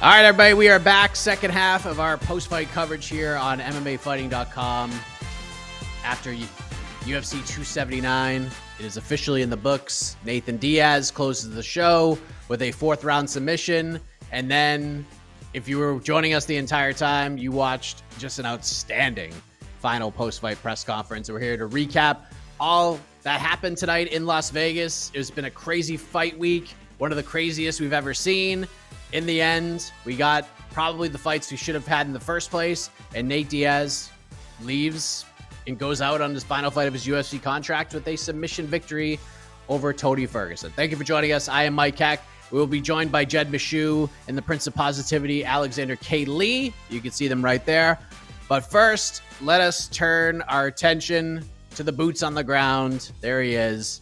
All right, everybody, we are back. Second half of our post-fight coverage here on MMAfighting.com. After UFC 279, it is officially in the books. Nathan Diaz closes the show with a fourth-round submission. And then, if you were joining us the entire time, you watched just an outstanding final post-fight press conference. We're here to recap all that happened tonight in Las Vegas. It's been a crazy fight week, one of the craziest we've ever seen. In the end, we got probably the fights we should have had in the first place, and Nate Diaz leaves and goes out on his final fight of his UFC contract with a submission victory over Tony Ferguson. Thank you for joining us. I am Mike Heck. We will be joined by Jed Meshew and the Prince of Positivity, Alexander K. Lee. You can see them right there. But first, let us turn our attention to the boots on the ground. There he is,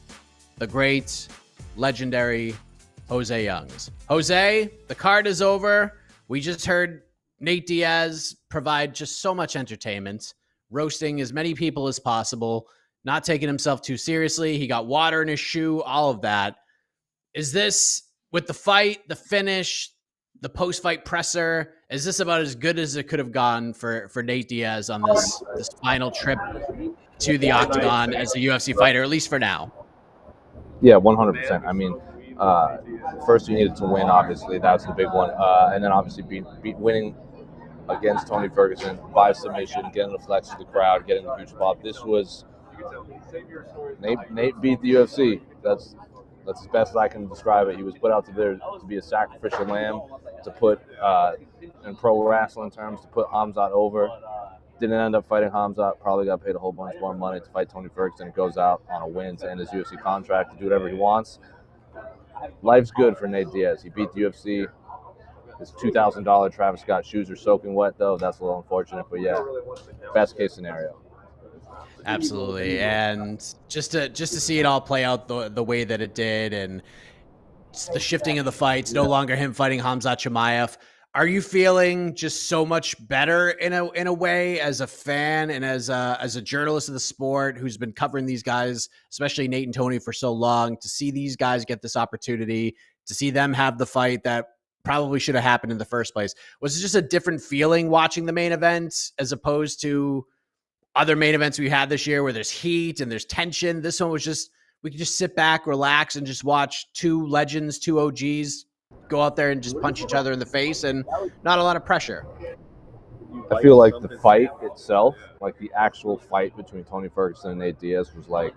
the great, legendary José Youngs. Jose, the card is over. We just heard Nate Diaz provide just so much entertainment, roasting as many people as possible, not taking himself too seriously. He got water in his shoe, all of that. Is this, with the fight, the finish, the post-fight presser, is this about as good as it could have gone for Nate Diaz on this final trip to the octagon as a UFC fighter, at least for now? Yeah, 100%. I mean, first you needed to win, obviously. That's the big one. And then obviously winning against Tony Ferguson by submission, getting the flex to the crowd, getting the huge pop. This was Nate beat the UFC. That's as best as I can describe it. He was put out there to be a sacrificial lamb, to put in pro wrestling terms, to put Khamzat over. Didn't end up fighting Khamzat. Probably got paid a whole bunch more money to fight Tony Ferguson. Goes out on a win to end his UFC contract, to do whatever he wants. Life's good for Nate Diaz. He beat the UFC. His $2,000 Travis Scott shoes are soaking wet, though. That's a little unfortunate, but yeah, best case scenario. Absolutely, and just to see it all play out the way that it did, and the shifting of the fights, no longer him fighting Hamza Shimayev. Are you feeling just so much better in a way as a fan and as a journalist of the sport who's been covering these guys, especially Nate and Tony, for so long, to see these guys get this opportunity, to see them have the fight that probably should have happened in the first place? Was it just a different feeling watching the main event as opposed to other main events we had this year where there's heat and there's tension? This one was just, we could just sit back, relax, and just watch two legends, two OGs go out there and just punch each other in the face, and not a lot of pressure. I feel like the fight itself, like the actual fight between Tony Ferguson and Nate Diaz, was like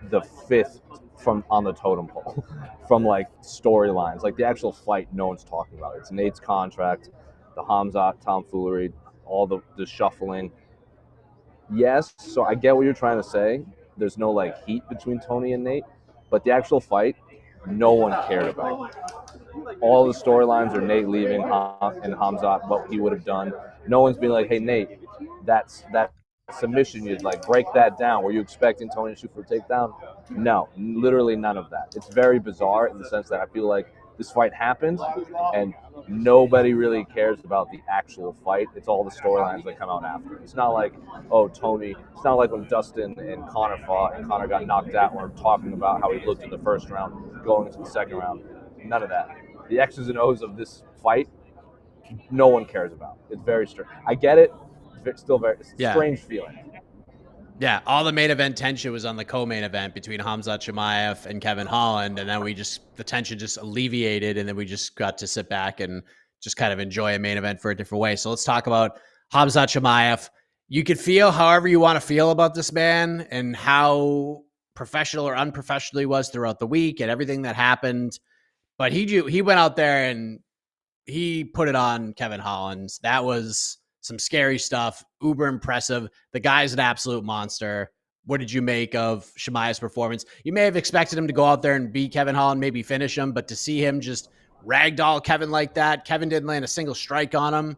the fifth from on the totem pole from like storylines. Like the actual fight, no one's talking about it. It's Nate's contract, the Hamzat tomfoolery, all the shuffling. Yes, so I get what you're trying to say. There's no like heat between Tony and Nate, but the actual fight, no one cared about. All the storylines are Nate leaving and Khamzat, what he would have done. No one's been like, hey, Nate, that submission, you'd like break that down. Were you expecting Tony to shoot for a takedown? No, literally none of that. It's very bizarre in the sense that I feel like this fight happened and nobody really cares about the actual fight. It's all the storylines that come out after. It's not like, oh, Tony. It's not like when Dustin and Conor fought and Conor got knocked out. We're talking about how he looked in the first round, going into the second round. None of that. The X's and O's of this fight, no one cares about. It's very strange. I get it. It's still very strange feeling. Yeah, all the main event tension was on the co-main event between Hamza Chimaev and Kevin Holland, and then the tension just alleviated, and then we just got to sit back and just kind of enjoy a main event for a different way. So let's talk about Hamza Chimaev. You could feel however you want to feel about this man and how professional or unprofessional he was throughout the week and everything that happened, but he went out there and he put it on Kevin Holland. That was some scary stuff, uber impressive. The guy's an absolute monster. What did you make of Chimaev's performance? You may have expected him to go out there and beat Kevin Holland, maybe finish him, but to see him just ragdoll Kevin like that, Kevin didn't land a single strike on him.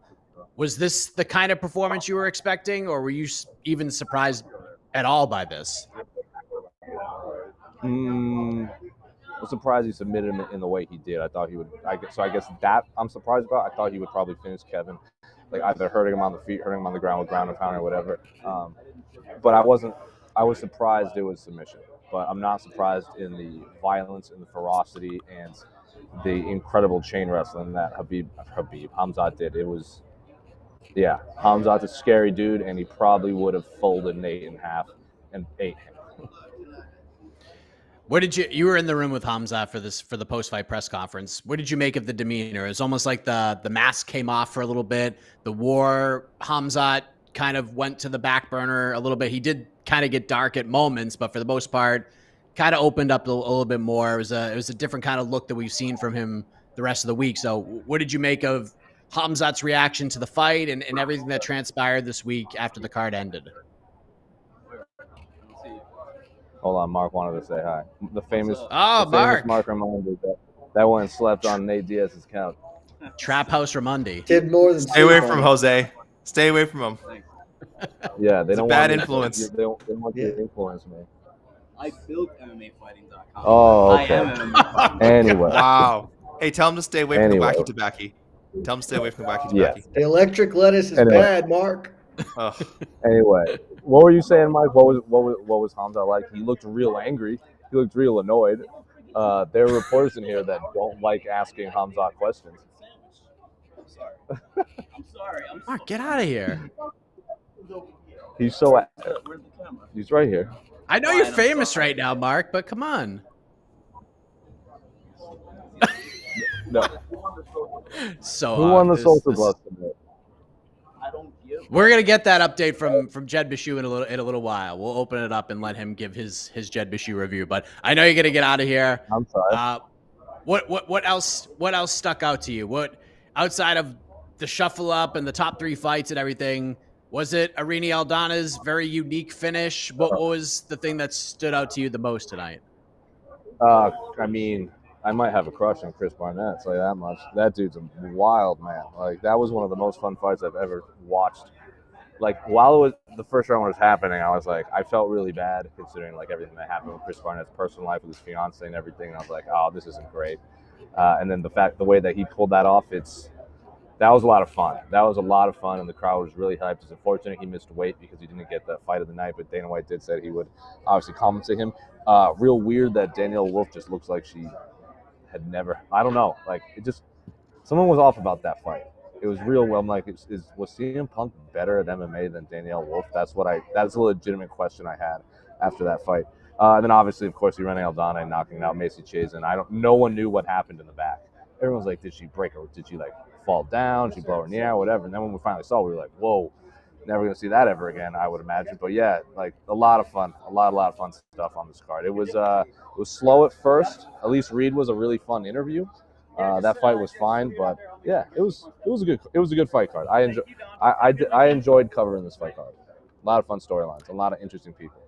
Was this the kind of performance you were expecting, or were you even surprised at all by this? I was surprised he submitted him in the way he did. I thought he would. I guess that I'm surprised about. I thought he would probably finish Kevin, like either hurting him on the feet, hurting him on the ground with ground and pound or whatever. But I wasn't. I was surprised it was submission, but I'm not surprised in the violence and the ferocity and the incredible chain wrestling that Khamzat did. It was, yeah, Khamzat's a scary dude, and he probably would have folded Nate in half and ate him. What did you were in the room with Hamza for the post-fight press conference. What did you make of the demeanor? It's almost like the mask came off for a little bit. The war, Hamza kind of went to the back burner a little bit. He did kind of get dark at moments, but for the most part, kind of opened up a little bit more. It was a different kind of look that we've seen from him the rest of the week. So what did you make of Hamzat's reaction to the fight and everything that transpired this week after the card ended? Hold on, Mark wanted to say hi. The famous Mark Raimondi that went and slept on Nate Diaz's couch. Trap House Raimondi did more than stay away from Jose. Stay away from him. Yeah, they don't bad want influence. They don't want you to influence me. I built MMAfighting.com. Oh, okay. I am MMA Anyway. Wow. Hey, tell him to stay away from the wacky tobacco. Tell him to stay away from the wacky tobacco. The electric lettuce is bad, Mark. Oh. Anyway, what were you saying, Mike? What was Hamza like? He looked real angry. He looked real annoyed. There are reporters in here that don't like asking Hamza questions. I'm sorry. Mark, get out of here. He's so. He's right here. I know you're famous right now, Mark, but come on. No. So who won the social gloves today? We're gonna get that update from Jed Meshew in a little while. We'll open it up and let him give his Jed Meshew review. But I know you're gonna get out of here. I'm sorry. What else stuck out to you? What outside of the shuffle up and the top 3 fights and everything? Was it Irene Aldana's very unique finish? What was the thing that stood out to you the most tonight? I mean, I might have a crush on Chris Barnett, I'll tell you that much. That dude's a wild man. Like, that was one of the most fun fights I've ever watched. Like, while the first round was happening, I was like, I felt really bad considering like everything that happened with Chris Barnett's personal life with his fiance and everything. And I was like, oh, this isn't great. And then the way that he pulled that off, that was a lot of fun. That was a lot of fun, and the crowd was really hyped. It's unfortunate he missed weight because he didn't get the fight of the night, but Dana White did say he would obviously compensate him. Real weird that Danielle Wolf just looks like she had never. I don't know. Like, someone was off about that fight. It was real. I'm like, was CM Punk better at MMA than Danielle Wolf? That's a legitimate question I had after that fight. And then obviously, of course, Irene Aldana and knocking out Macy Chiasson. No one knew what happened in the back. Everyone's like, did she break her? Did she like fall down? Did she blow her knee out? Whatever. And then when we finally saw, we were like, whoa, never gonna see that ever again, I would imagine. But yeah, like a lot of fun, a lot of fun stuff on this card. It was slow at first. At least Reed was a really fun interview. That fight was fine, but yeah, it was a good fight card. I enjoyed covering this fight card. A lot of fun storylines, a lot of interesting people.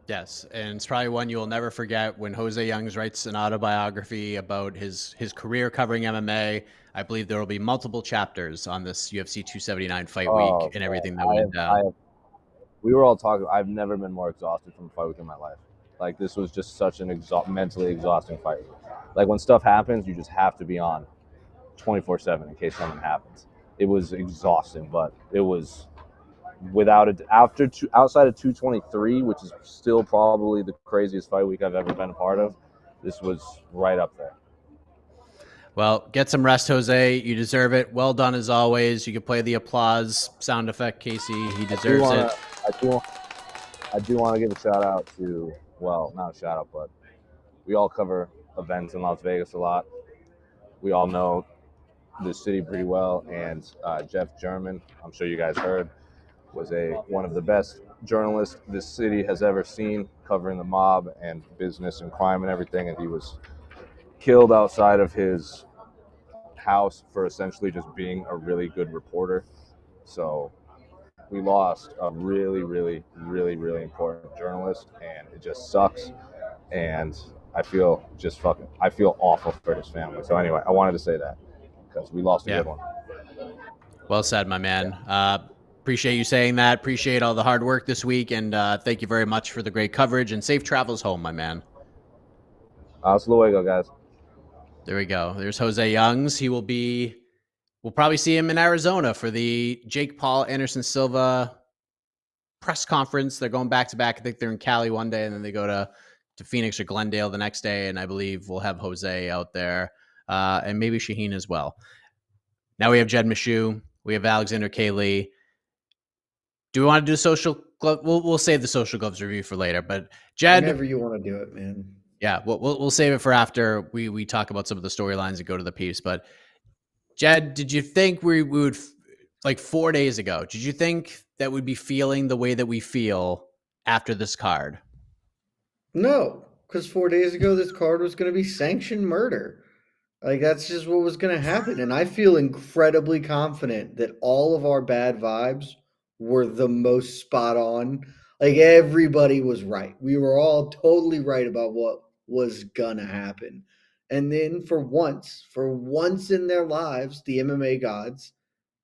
Yes, and it's probably one you will never forget when José Youngs writes an autobiography about his career covering MMA. I believe there will be multiple chapters on this UFC 279 fight week and everything that went down. We were all talking. I've never been more exhausted from a fight week in my life. Like, this was just such an mentally exhausting fight week. Like, when stuff happens, you just have to be on 24/7 in case something happens. It was exhausting, but it was without it. Outside of 223, which is still probably the craziest fight week I've ever been a part of, this was right up there. Well, get some rest, Jose. You deserve it. Well done as always. You can play the applause sound effect, Casey. He deserves it. I do want to give a shout out to, well, not a shout out, but we all cover events in Las Vegas a lot. We all know this city pretty well, and Jeff German, I'm sure you guys heard, was one of the best journalists this city has ever seen, covering the mob and business and crime and everything, and he was killed outside of his house for essentially just being a really good reporter. So we lost a really, really, really, really important journalist, and it just sucks. And I feel awful for his family. So anyway, I wanted to say that because we lost a good one. Well said, my man. Appreciate you saying that. Appreciate all the hard work this week, and thank you very much for the great coverage and safe travels home, my man. Hasta luego, guys. There we go. There's José Youngs. We'll probably see him in Arizona for the Jake Paul Anderson Silva press conference. They're going back to back. I think they're in Cali one day, and then they go to to Phoenix or Glendale the next day, and I believe we'll have Jose out there, and maybe Shaheen as well. Now we have Jed Meshew. We have Alexander K. Lee. Do we want to do social glove? We'll save the social gloves review for later. But Jed, Whenever you want to do it, man. Yeah, we'll save it for after we talk about some of the storylines and go to the piece. But Jed, did you think we would, like 4 days ago, did you think that we'd be feeling the way that we feel after this card? No, because 4 days ago, this card was going to be sanctioned murder. Like, that's just what was going to happen. And I feel incredibly confident that all of our bad vibes were the most spot on. Like, everybody was right. We were all totally right about what was going to happen. And then for once in their lives, the MMA gods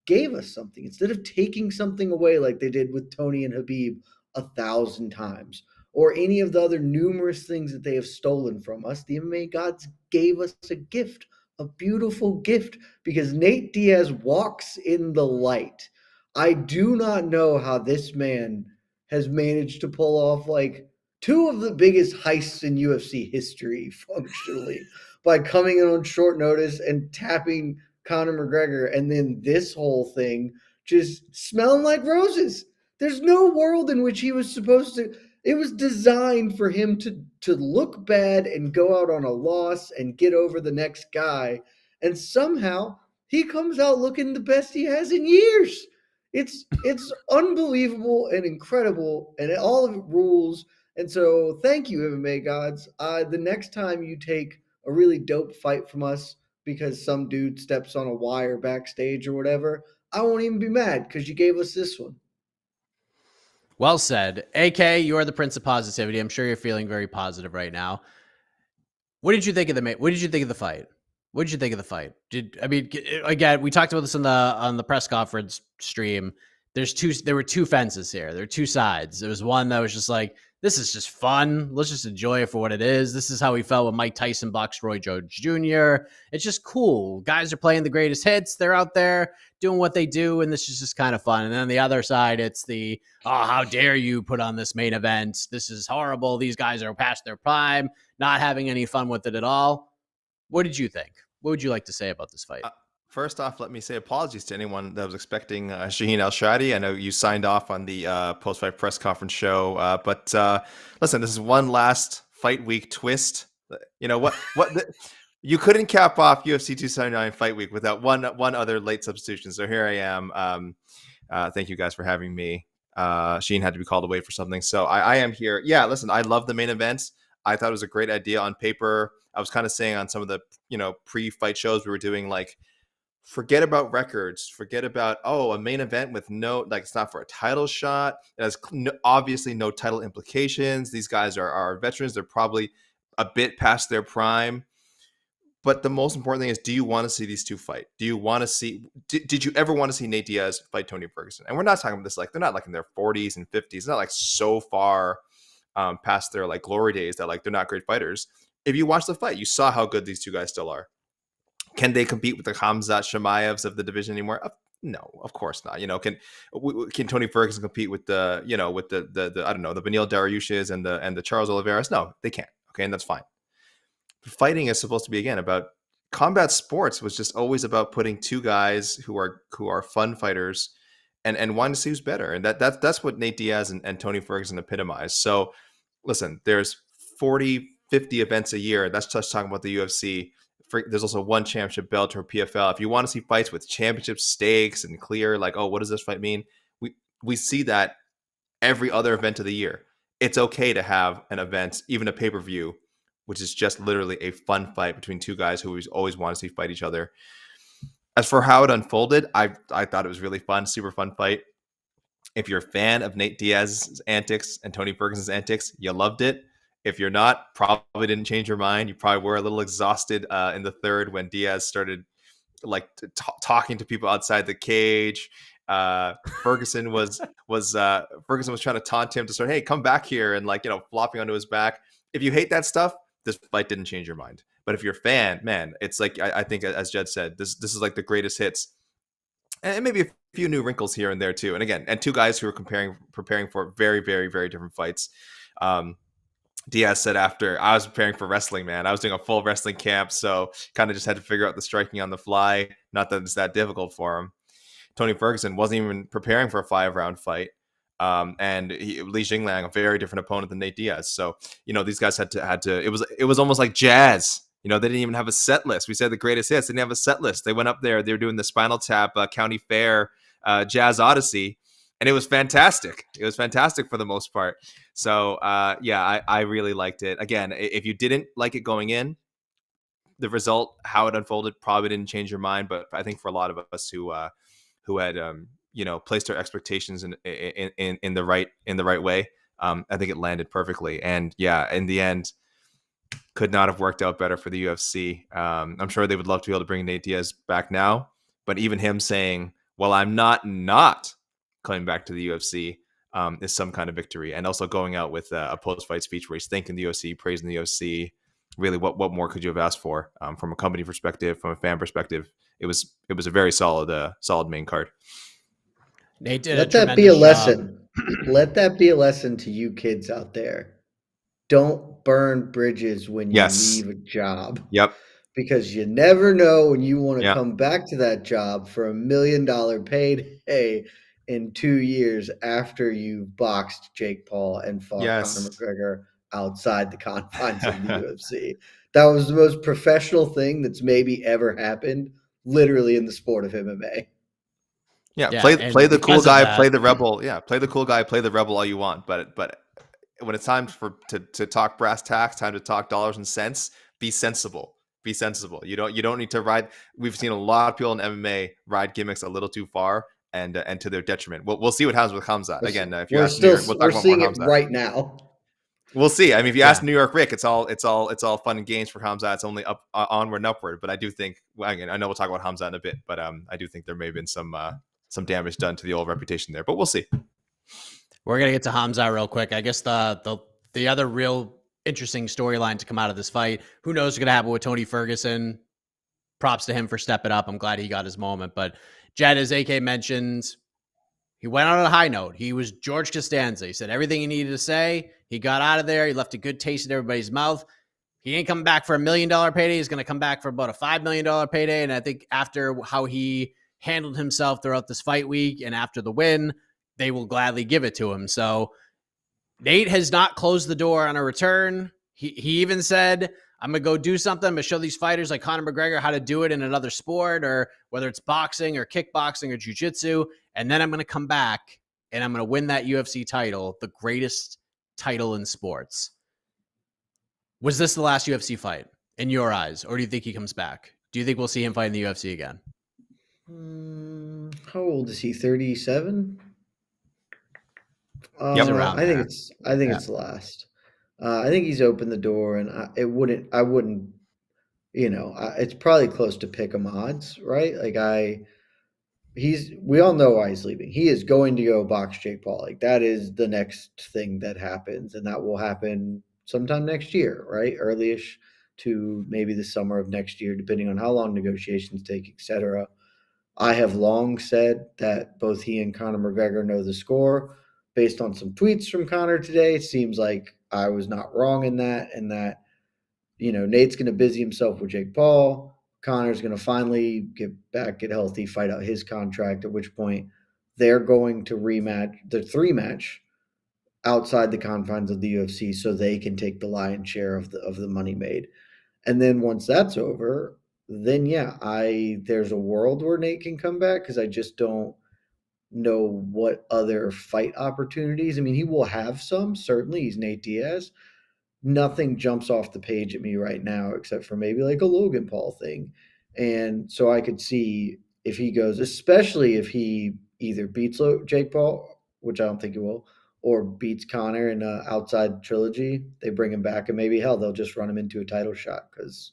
gave us something. Instead of taking something away like they did with Tony and Habib 1,000 times, or any of the other numerous things that they have stolen from us, the MMA gods gave us a gift, a beautiful gift, because Nate Diaz walks in the light. I do not know how this man has managed to pull off like two of the biggest heists in UFC history functionally by coming in on short notice and tapping Conor McGregor, and then this whole thing just smelling like roses. There's no world in which he was supposed to. It was designed for him to look bad and go out on a loss and get over the next guy. And somehow he comes out looking the best he has in years. It's unbelievable and incredible, and all of it rules. And so thank you, MMA gods. The next time you take a really dope fight from us because some dude steps on a wire backstage or whatever, I won't even be mad because you gave us this one. Well said. AK, you are the Prince of Positivity. I'm sure you're feeling very positive right now. What did you think of the What did you think of the fight? What did you think of the fight? Again, we talked about this on the press conference stream. There were two fences here. There were two sides. There was one that was just like, this is just fun. Let's just enjoy it for what it is. This is how we felt when Mike Tyson boxed Roy Jones Jr. It's just cool. Guys are playing the greatest hits. They're out there doing what they do, and this is just kind of fun. And then on the other side, it's the, oh, how dare you put on this main event? This is horrible. These guys are past their prime, not having any fun with it at all. What did you think? What would you like to say about this fight? First off, let me say apologies to anyone that was expecting Shaheen Al-Shadi. I know you signed off on the post-fight press conference show, but listen, this is one last fight week twist. You know what? You couldn't cap off UFC 279 fight week without one other late substitution. So here I am. Thank you guys for having me. Shaheen had to be called away for something, so I am here. Yeah, listen, I love the main events. I thought it was a great idea on paper. I was kind of saying on some of the pre-fight shows we were doing, like, forget about records, forget about a main event with it's not for a title shot. It has obviously no title implications. These guys are veterans. They're probably a bit past their prime. But the most important thing is, do you want to see these two fight? Do you want to see? Did you ever want to see Nate Diaz fight Tony Ferguson? And we're not talking about this like they're not like in their 40s and 50s. It's not like so far past their like glory days that like they're not great fighters. If you watch the fight, you saw how good these two guys still are. Can they compete with the Khamzat Chimaevs of the division anymore? No, of course not. Can Tony Ferguson compete with the I don't know, the Beneil Dariush's and the Charles Oliveira's? No, they can't. Okay, and that's fine. But fighting is supposed to be, again, about combat sports. Was just always about putting two guys who are fun fighters and wanting to see who's better. And that's what Nate Diaz and Tony Ferguson epitomize. So listen, there's 40, 50 events a year. That's just talking about the UFC. There's also one championship belt or PFL. If you want to see fights with championship stakes and clear, like, what does this fight mean? We see that every other event of the year. It's okay to have an event, even a pay-per-view, which is just literally a fun fight between two guys who always want to see fight each other. As for how it unfolded, I thought it was really fun, super fun fight. If you're a fan of Nate Diaz's antics and Tony Ferguson's antics, you loved it. If you're not, probably didn't change your mind. You probably were a little exhausted in the third when Diaz started talking to people outside the cage. Ferguson was trying to taunt him to start, hey, come back here, and flopping onto his back. If you hate that stuff, this fight didn't change your mind. But if you're a fan, man, it's like I think, as Jed said, this is like the greatest hits, and maybe a few new wrinkles here and there too. And again, two guys who are preparing for very, very, very different fights. Diaz said after, I was preparing for wrestling, man. I was doing a full wrestling camp, so kind of just had to figure out the striking on the fly. Not that it's that difficult for him. Tony Ferguson wasn't even preparing for a 5-round fight. And Li Jingliang, a very different opponent than Nate Diaz. So, these guys had to, it was almost like jazz. They didn't even have a set list. We said the greatest hits. They didn't have a set list. They went up there. They were doing the Spinal Tap County Fair Jazz Odyssey. And it was fantastic. It was fantastic for the most part. So, I really liked it. Again, if you didn't like it going in, the result, how it unfolded, probably didn't change your mind. But I think for a lot of us who had placed our expectations in the right way, I think it landed perfectly. And in the end, could not have worked out better for the UFC. I'm sure they would love to be able to bring Nate Diaz back now, but even him saying, "Well, I'm not coming back to the UFC," is some kind of victory. And also going out with a post-fight speech where he's thanking the UFC, praising the UFC. Really, what more could you have asked for from a company perspective, from a fan perspective? It was a very solid main card. Nate did Let a that be a tremendous lesson. job. Let that be a lesson to you kids out there. Don't burn bridges when you Yes. leave a job. Yep. Because you never know when you want to Yeah. come back to that job for $1 million payday in 2 years after you boxed Jake Paul and fought Yes. Conor McGregor outside the confines of the UFC. That was the most professional thing that's maybe ever happened, literally in the sport of MMA. Yeah, Yeah, play and the cool because of guy, that- play the rebel. Yeah, play the cool guy, play the rebel all you want. But when it's time to talk brass tacks, time to talk dollars and cents, be sensible. Be sensible. You don't need to ride. We've seen a lot of people in MMA ride gimmicks a little too far and to their detriment. We'll see what happens with Khamzat. Again, if you We're ask New still York, we'll talk we're about more seeing it Khamzat. right now. We'll see. I mean, if you Yeah. ask New York Rick, it's all fun and games for Hamza. It's only up onward and upward. But I do think, again, I know we'll talk about Hamza in a bit, but I do think there may have been some damage done to the old reputation there. But we'll see. We're gonna get to Hamza real quick. I guess the other real interesting storyline to come out of this fight. Who knows what's gonna happen with Tony Ferguson? Props to him for stepping up. I'm glad he got his moment. But Jed, as AK mentioned, he went out on a high note. He was George Costanza. He said everything he needed to say. He got out of there. He left a good taste in everybody's mouth. He ain't coming back for $1 million payday. He's going to come back for about a $5 million payday. And I think after how he handled himself throughout this fight week and after the win, they will gladly give it to him. So Nate has not closed the door on a return. He even said, I'm going to go do something. I'm going to show these fighters like Conor McGregor how to do it in another sport, or whether it's boxing or kickboxing or jiu-jitsu. And then I'm going to come back and I'm going to win that UFC title, the greatest title in sports. Was this the last UFC fight in your eyes, or do you think he comes back? Do you think we'll see him fight in the UFC again? How old is he? 37? He's around I think there. it's last. I think he's opened the door, and I wouldn't. It's probably close to pick 'em odds, right? We all know why he's leaving. He is going to go box Jake Paul. Like, that is the next thing that happens, and that will happen sometime next year, right? Early-ish to maybe the summer of next year, depending on how long negotiations take, etc. I have long said that both he and Conor McGregor know the score. Based on some tweets from Conor today, it seems like I was not wrong in that, and that, Nate's going to busy himself with Jake Paul. Conor's going to finally get healthy, fight out his contract, at which point they're going to rematch the 3-match outside the confines of the UFC so they can take the lion's share of the money made. And then once that's over, then there's a world where Nate can come back, because I just don't know what other fight opportunities. I mean, he will have some, certainly. He's Nate Diaz. Nothing jumps off the page at me right now except for maybe like a Logan Paul thing. And so I could see if he goes, especially if he either beats Jake Paul, which I don't think he will, or beats Conor in an outside trilogy, they bring him back, and maybe, hell, they'll just run him into a title shot, because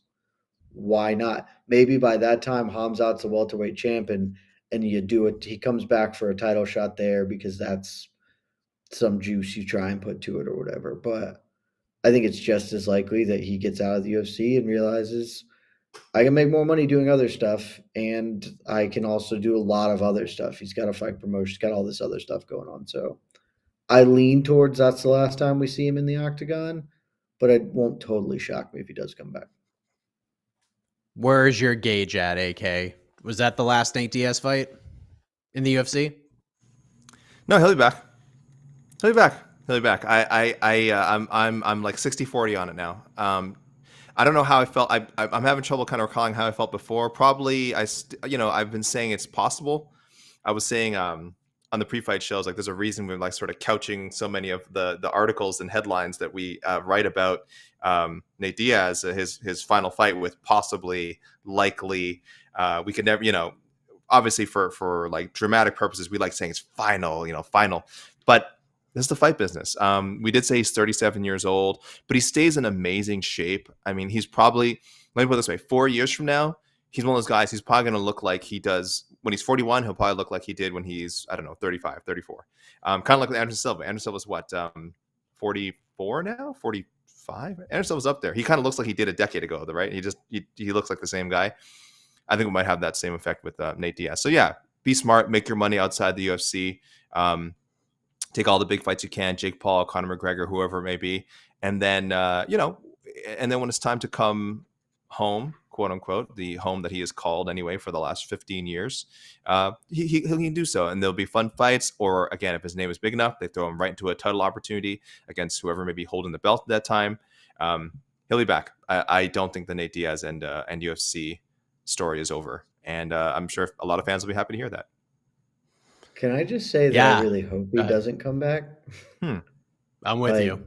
why not? Maybe by that time, Khamzat's a welterweight champ, and you do it. He comes back for a title shot there because that's some juice you try and put to it or whatever. But I think it's just as likely that he gets out of the UFC and realizes, I can make more money doing other stuff, and I can also do a lot of other stuff. He's got a fight promotion. He's got all this other stuff going on. So I lean towards that's the last time we see him in the octagon. but it won't totally shock me if he does come back. Where's your gauge at, AK? Was that the last Nate Diaz fight in the UFC? No, he'll be back. He'll be back. He'll be back. I'm like 60-40 on it now. I don't know how I felt. I'm having trouble kind of recalling how I felt before. Probably I've been saying it's possible. I was saying on the pre-fight shows, like there's a reason we're like sort of couching so many of the articles and headlines that we write about Nate Diaz, his final fight with possibly, likely. We could never, obviously for like dramatic purposes, we like saying it's final, final. But this is the fight business. We did say he's 37 years old, but he stays in amazing shape. I mean, he's probably, let me put it this way, 4 years from now, he's one of those guys, he's probably going to look like he does when he's 41. He'll probably look like he did when he's, I don't know, 35, 34. Kind of like with Anderson Silva. Anderson Silva's what, 44 now? 45? Anderson Silva's up there. He kind of looks like he did a decade ago, though, right? He looks like the same guy. I think we might have that same effect with Nate Diaz. So yeah, be smart, make your money outside the UFC. Take all the big fights you can, Jake Paul, Conor McGregor, whoever it may be. And then, and then when it's time to come home, quote unquote, the home that he has called anyway for the last 15 years, he can do so. And there'll be fun fights. Or again, if his name is big enough, they throw him right into a title opportunity against whoever may be holding the belt at that time. He'll be back. I don't think the Nate Diaz and UFC story is over. And I'm sure a lot of fans will be happy to hear that. Can I just say that I really hope he doesn't come back? I'm with you.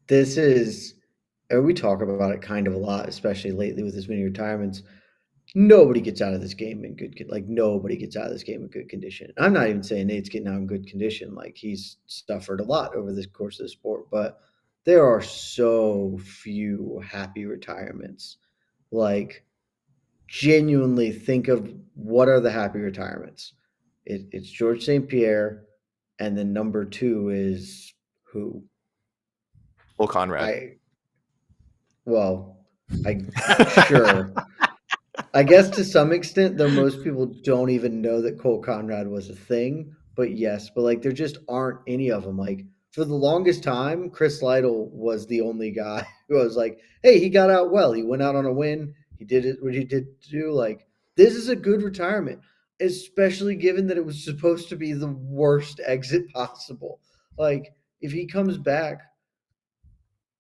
This is, and we talk about it kind of a lot, especially lately with as many retirements. Nobody gets out of this game in good, nobody gets out of this game in good condition. I'm not even saying Nate's getting out in good condition. Like, he's suffered a lot over the course of the sport, but there are so few happy retirements. Like, genuinely think of what are the happy retirements. It's George St. Pierre, and then number 2 is who? Will Conrad. Sure. I guess to some extent, though, most people don't even know that Colt Conrad was a thing. But yes, but there just aren't any of them. Like, for the longest time, Chris Lytle was the only guy who was like, hey, he got out well. He went out on a win. He did it what he did do. Like, this is a good retirement, especially given that it was supposed to be the worst exit possible. Like, if he comes back,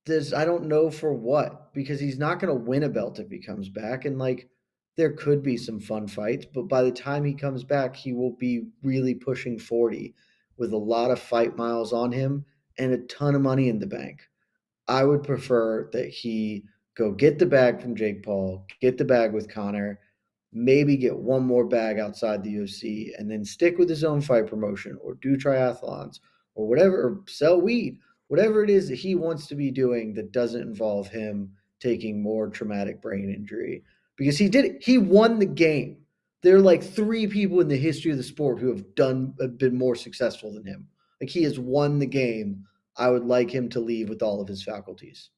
I don't know for what, because he's not going to win a belt if he comes back. And there could be some fun fights, but by the time he comes back, he will be really pushing 40 with a lot of fight miles on him and a ton of money in the bank. I would prefer that he go get the bag from Jake Paul, get the bag with Conor, maybe get one more bag outside the UFC, and then stick with his own fight promotion or do triathlons or whatever, or sell weed, whatever it is that he wants to be doing that doesn't involve him taking more traumatic brain injury. Because he did it. He won the game. There are 3 people in the history of the sport who have been more successful than him. He has won the game. I would like him to leave with all of his faculties.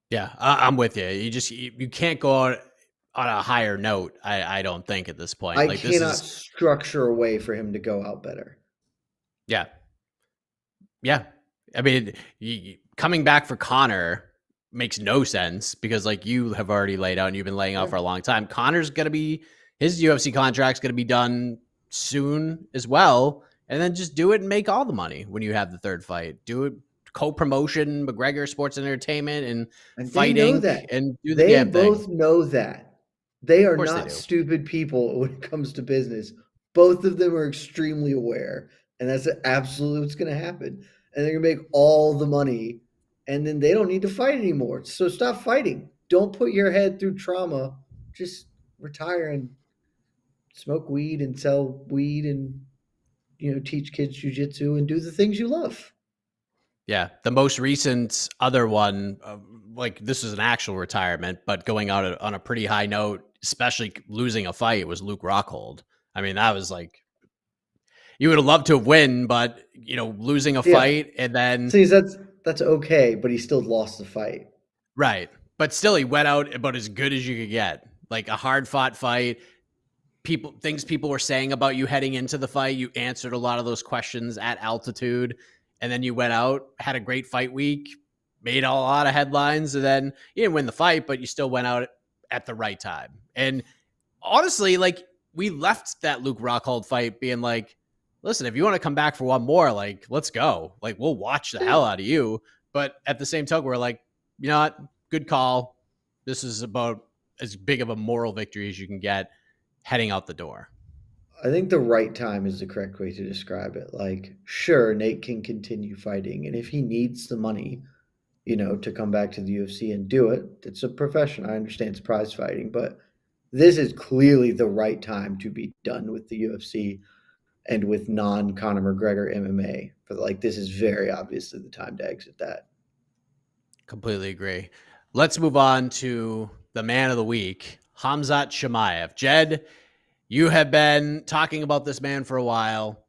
Yeah, I'm with you. You can't go out on a higher note. I don't think at this point. I cannot structure a way for him to go out better. Yeah. Yeah. I mean, coming back for Conor makes no sense because you have already laid out and you've been laying out for a long time. Conor's going to be, his UFC contract's going to be done soon as well. And then just do it and make all the money when you have the third fight. Do it, co-promotion, McGregor Sports Entertainment and fighting and do the damn thing. They both know that. They are not stupid people when it comes to business. Both of them are extremely aware. And that's absolutely what's going to happen. And they're going to make all the money. And then they don't need to fight anymore. So stop fighting. Don't put your head through trauma. Just retire and smoke weed and sell weed and, teach kids jiu-jitsu and do the things you love. Yeah. The most recent other one, this is an actual retirement, but going out on a pretty high note, especially losing a fight, was Luke Rockhold. I mean, that was you would have loved to have won, but losing a fight and then see, that's okay, but he still lost the fight. Right. But still he went out about as good as you could get. A hard fought fight. Things people were saying about you heading into the fight, you answered a lot of those questions at altitude, and then you went out, had a great fight week, made a lot of headlines, and then you didn't win the fight, but you still went out at the right time. And honestly, like, we left that Luke Rockhold fight being like, listen, if you want to come back for one more, like, let's go. Like, we'll watch the hell out of you. But at the same token, we're like, you know what? Good call. This is about as big of a moral victory as you can get heading out the door. I think the right time is the correct way to describe it. Like, sure, Nate can continue fighting, and if he needs the money, to come back to the UFC and do it, it's a profession. I understand it's prize fighting, but this is clearly the right time to be done with the UFC and with non-Conor McGregor MMA. But like, this is very obviously the time to exit that. Completely agree. Let's move on to the man of the week, Khamzat Chimaev. Jed, you have been talking about this man for a while.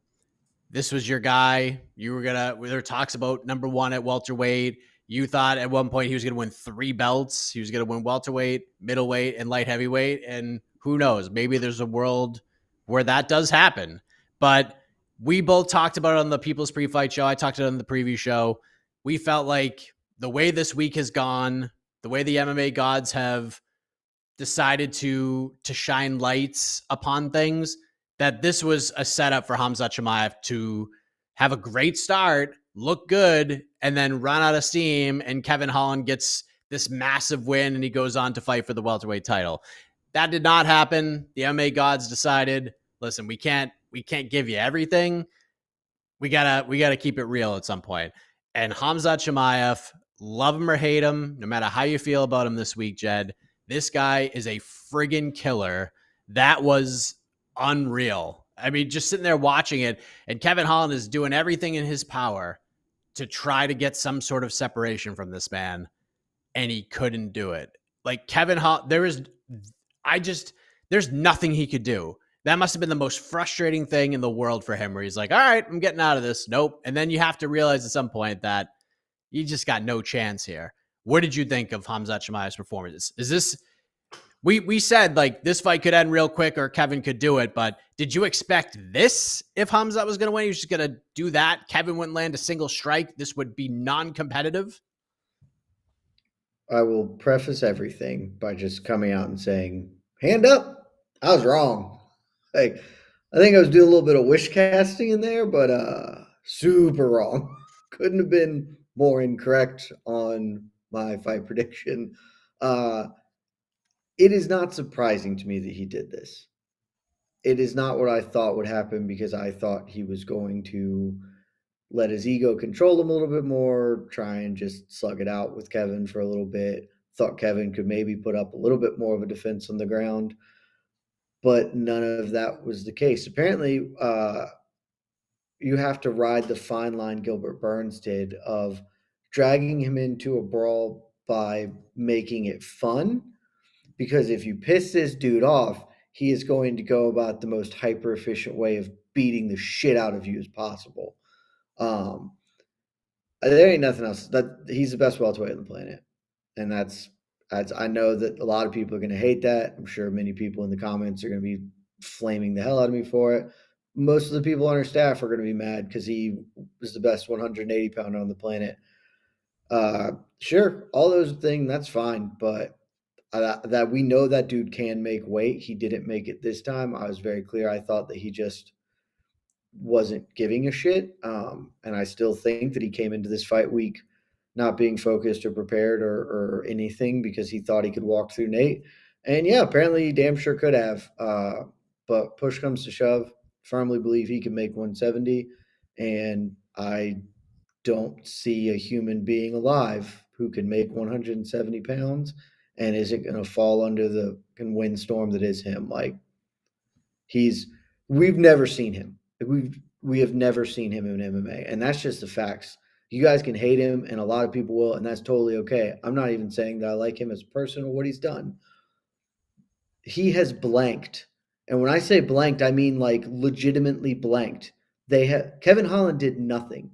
This was your guy. There were talks about number one at welterweight. You thought at one point he was going to win 3 belts. He was going to win welterweight, middleweight, and light heavyweight. And who knows? Maybe there's a world where that does happen. But we both talked about it on the People's Pre-Fight Show. I talked about it on the preview show. We felt like the way this week has gone, the way the MMA gods have decided to shine lights upon things, that this was a setup for Hamza Shimayev to have a great start, look good, and then run out of steam, and Kevin Holland gets this massive win and he goes on to fight for the welterweight title. That did not happen. The MMA gods decided, listen, we can't give you everything. We gotta keep it real at some point. And Hamza Chimaev, love him or hate him, no matter how you feel about him this week, Jed, this guy is a friggin' killer. That was unreal. I mean, just sitting there watching it, and Kevin Holland is doing everything in his power to try to get some sort of separation from this man, and he couldn't do it. Like, Kevin Holland, there's nothing he could do. That must have been the most frustrating thing in the world for him, where he's like, all right, I'm getting out of this. Nope. And then you have to realize at some point that you just got no chance here. What did you think of Khamzat Chimaev's performance? Is this, we said like this fight could end real quick or Kevin could do it, but did you expect this? If Khamzat was going to win, he was just going to do that. Kevin wouldn't land a single strike. This would be non-competitive. I will preface everything by just coming out and saying, hand up, I was wrong. Like, I think I was doing a little bit of wish casting in there, but super wrong. Couldn't have been more incorrect on my fight prediction. It is not surprising to me that he did this. It is not what I thought would happen, because I thought he was going to let his ego control him a little bit more, try and just slug it out with Kevin for a little bit. Thought Kevin could maybe put up a little bit more of a defense on the ground, but none of that was the case. Apparently, you have to ride the fine line Gilbert Burns did of dragging him into a brawl by making it fun, because if you piss this dude off, he is going to go about the most hyper efficient way of beating the shit out of you as possible. There ain't nothing else. That he's the best welterweight on the planet, and that's I know that a lot of people are going to hate that. I'm sure many people in the comments are going to be flaming the hell out of me for it. Most of the people on our staff are going to be mad because he was the best 180 pounder on the planet. Sure, all those things, that's fine, but that we know that dude can make weight. He didn't make it this time. I was very clear. I thought that he just wasn't giving a shit. And I still think that he came into this fight week not being focused or prepared or anything, because he thought he could walk through Nate. And yeah, apparently he damn sure could have. But push comes to shove, firmly believe he can make 170. And I don't see a human being alive who can make 170 pounds and isn't going to fall under the windstorm that is him. Like, we've never seen him. We have never seen him in MMA, and that's just the facts. You guys can hate him, and a lot of people will, and that's totally okay. I'm not even saying that I like him as a person or what he's done. He has blanked, and when I say blanked, I mean like legitimately blanked. Kevin Holland did nothing.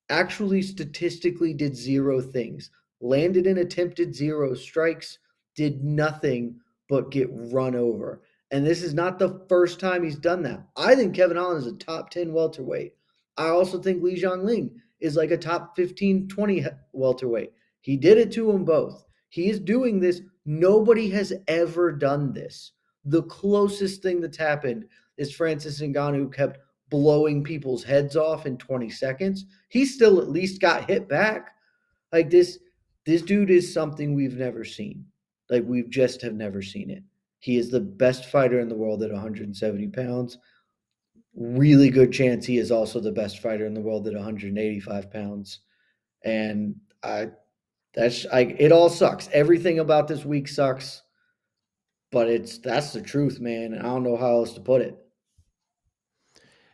Actually, statistically, did 0 things. Landed and attempted 0 strikes. Did nothing but get run over. And this is not the first time he's done that. I think Kevin Holland is a top 10 welterweight. I also think Li Jingliang is like a top 15, 20 welterweight. He did it to them both. He is doing this. Nobody has ever done this. The closest thing that's happened is Francis Ngannou kept blowing people's heads off in 20 seconds. He still at least got hit back. Like this dude is something we've never seen. Like we've just have never seen it. He is the best fighter in the world at 170 pounds. Really good chance he is also the best fighter in the world at 185 pounds. And it all sucks. Everything about this week sucks, but that's the truth, man. I don't know how else to put it.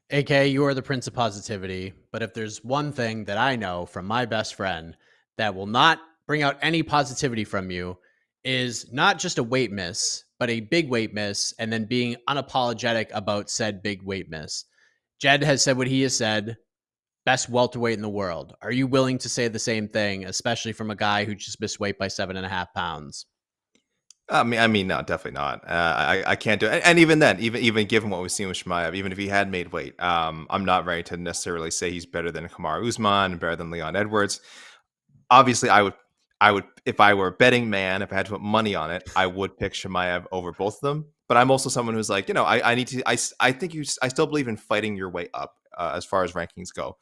AK, you are the prince of positivity. But if there's one thing that I know from my best friend that will not bring out any positivity from you, is not just a weight miss, but a big weight miss, and then being unapologetic about said big weight miss. Jed has said what he has said. Best welterweight in the world. Are you willing to say the same thing, especially from a guy who just missed weight by 7.5 pounds? I mean, no, definitely not. I can't do it. And even then, even given what we've seen with Shimaev, even if he had made weight, I'm not ready to necessarily say he's better than Kamaru Usman, better than Leon Edwards. Obviously, I would, if I were a betting man, if I had to put money on it, I would pick Shimaev over both of them. But I'm also someone who's like, I still believe in fighting your way up as far as rankings go.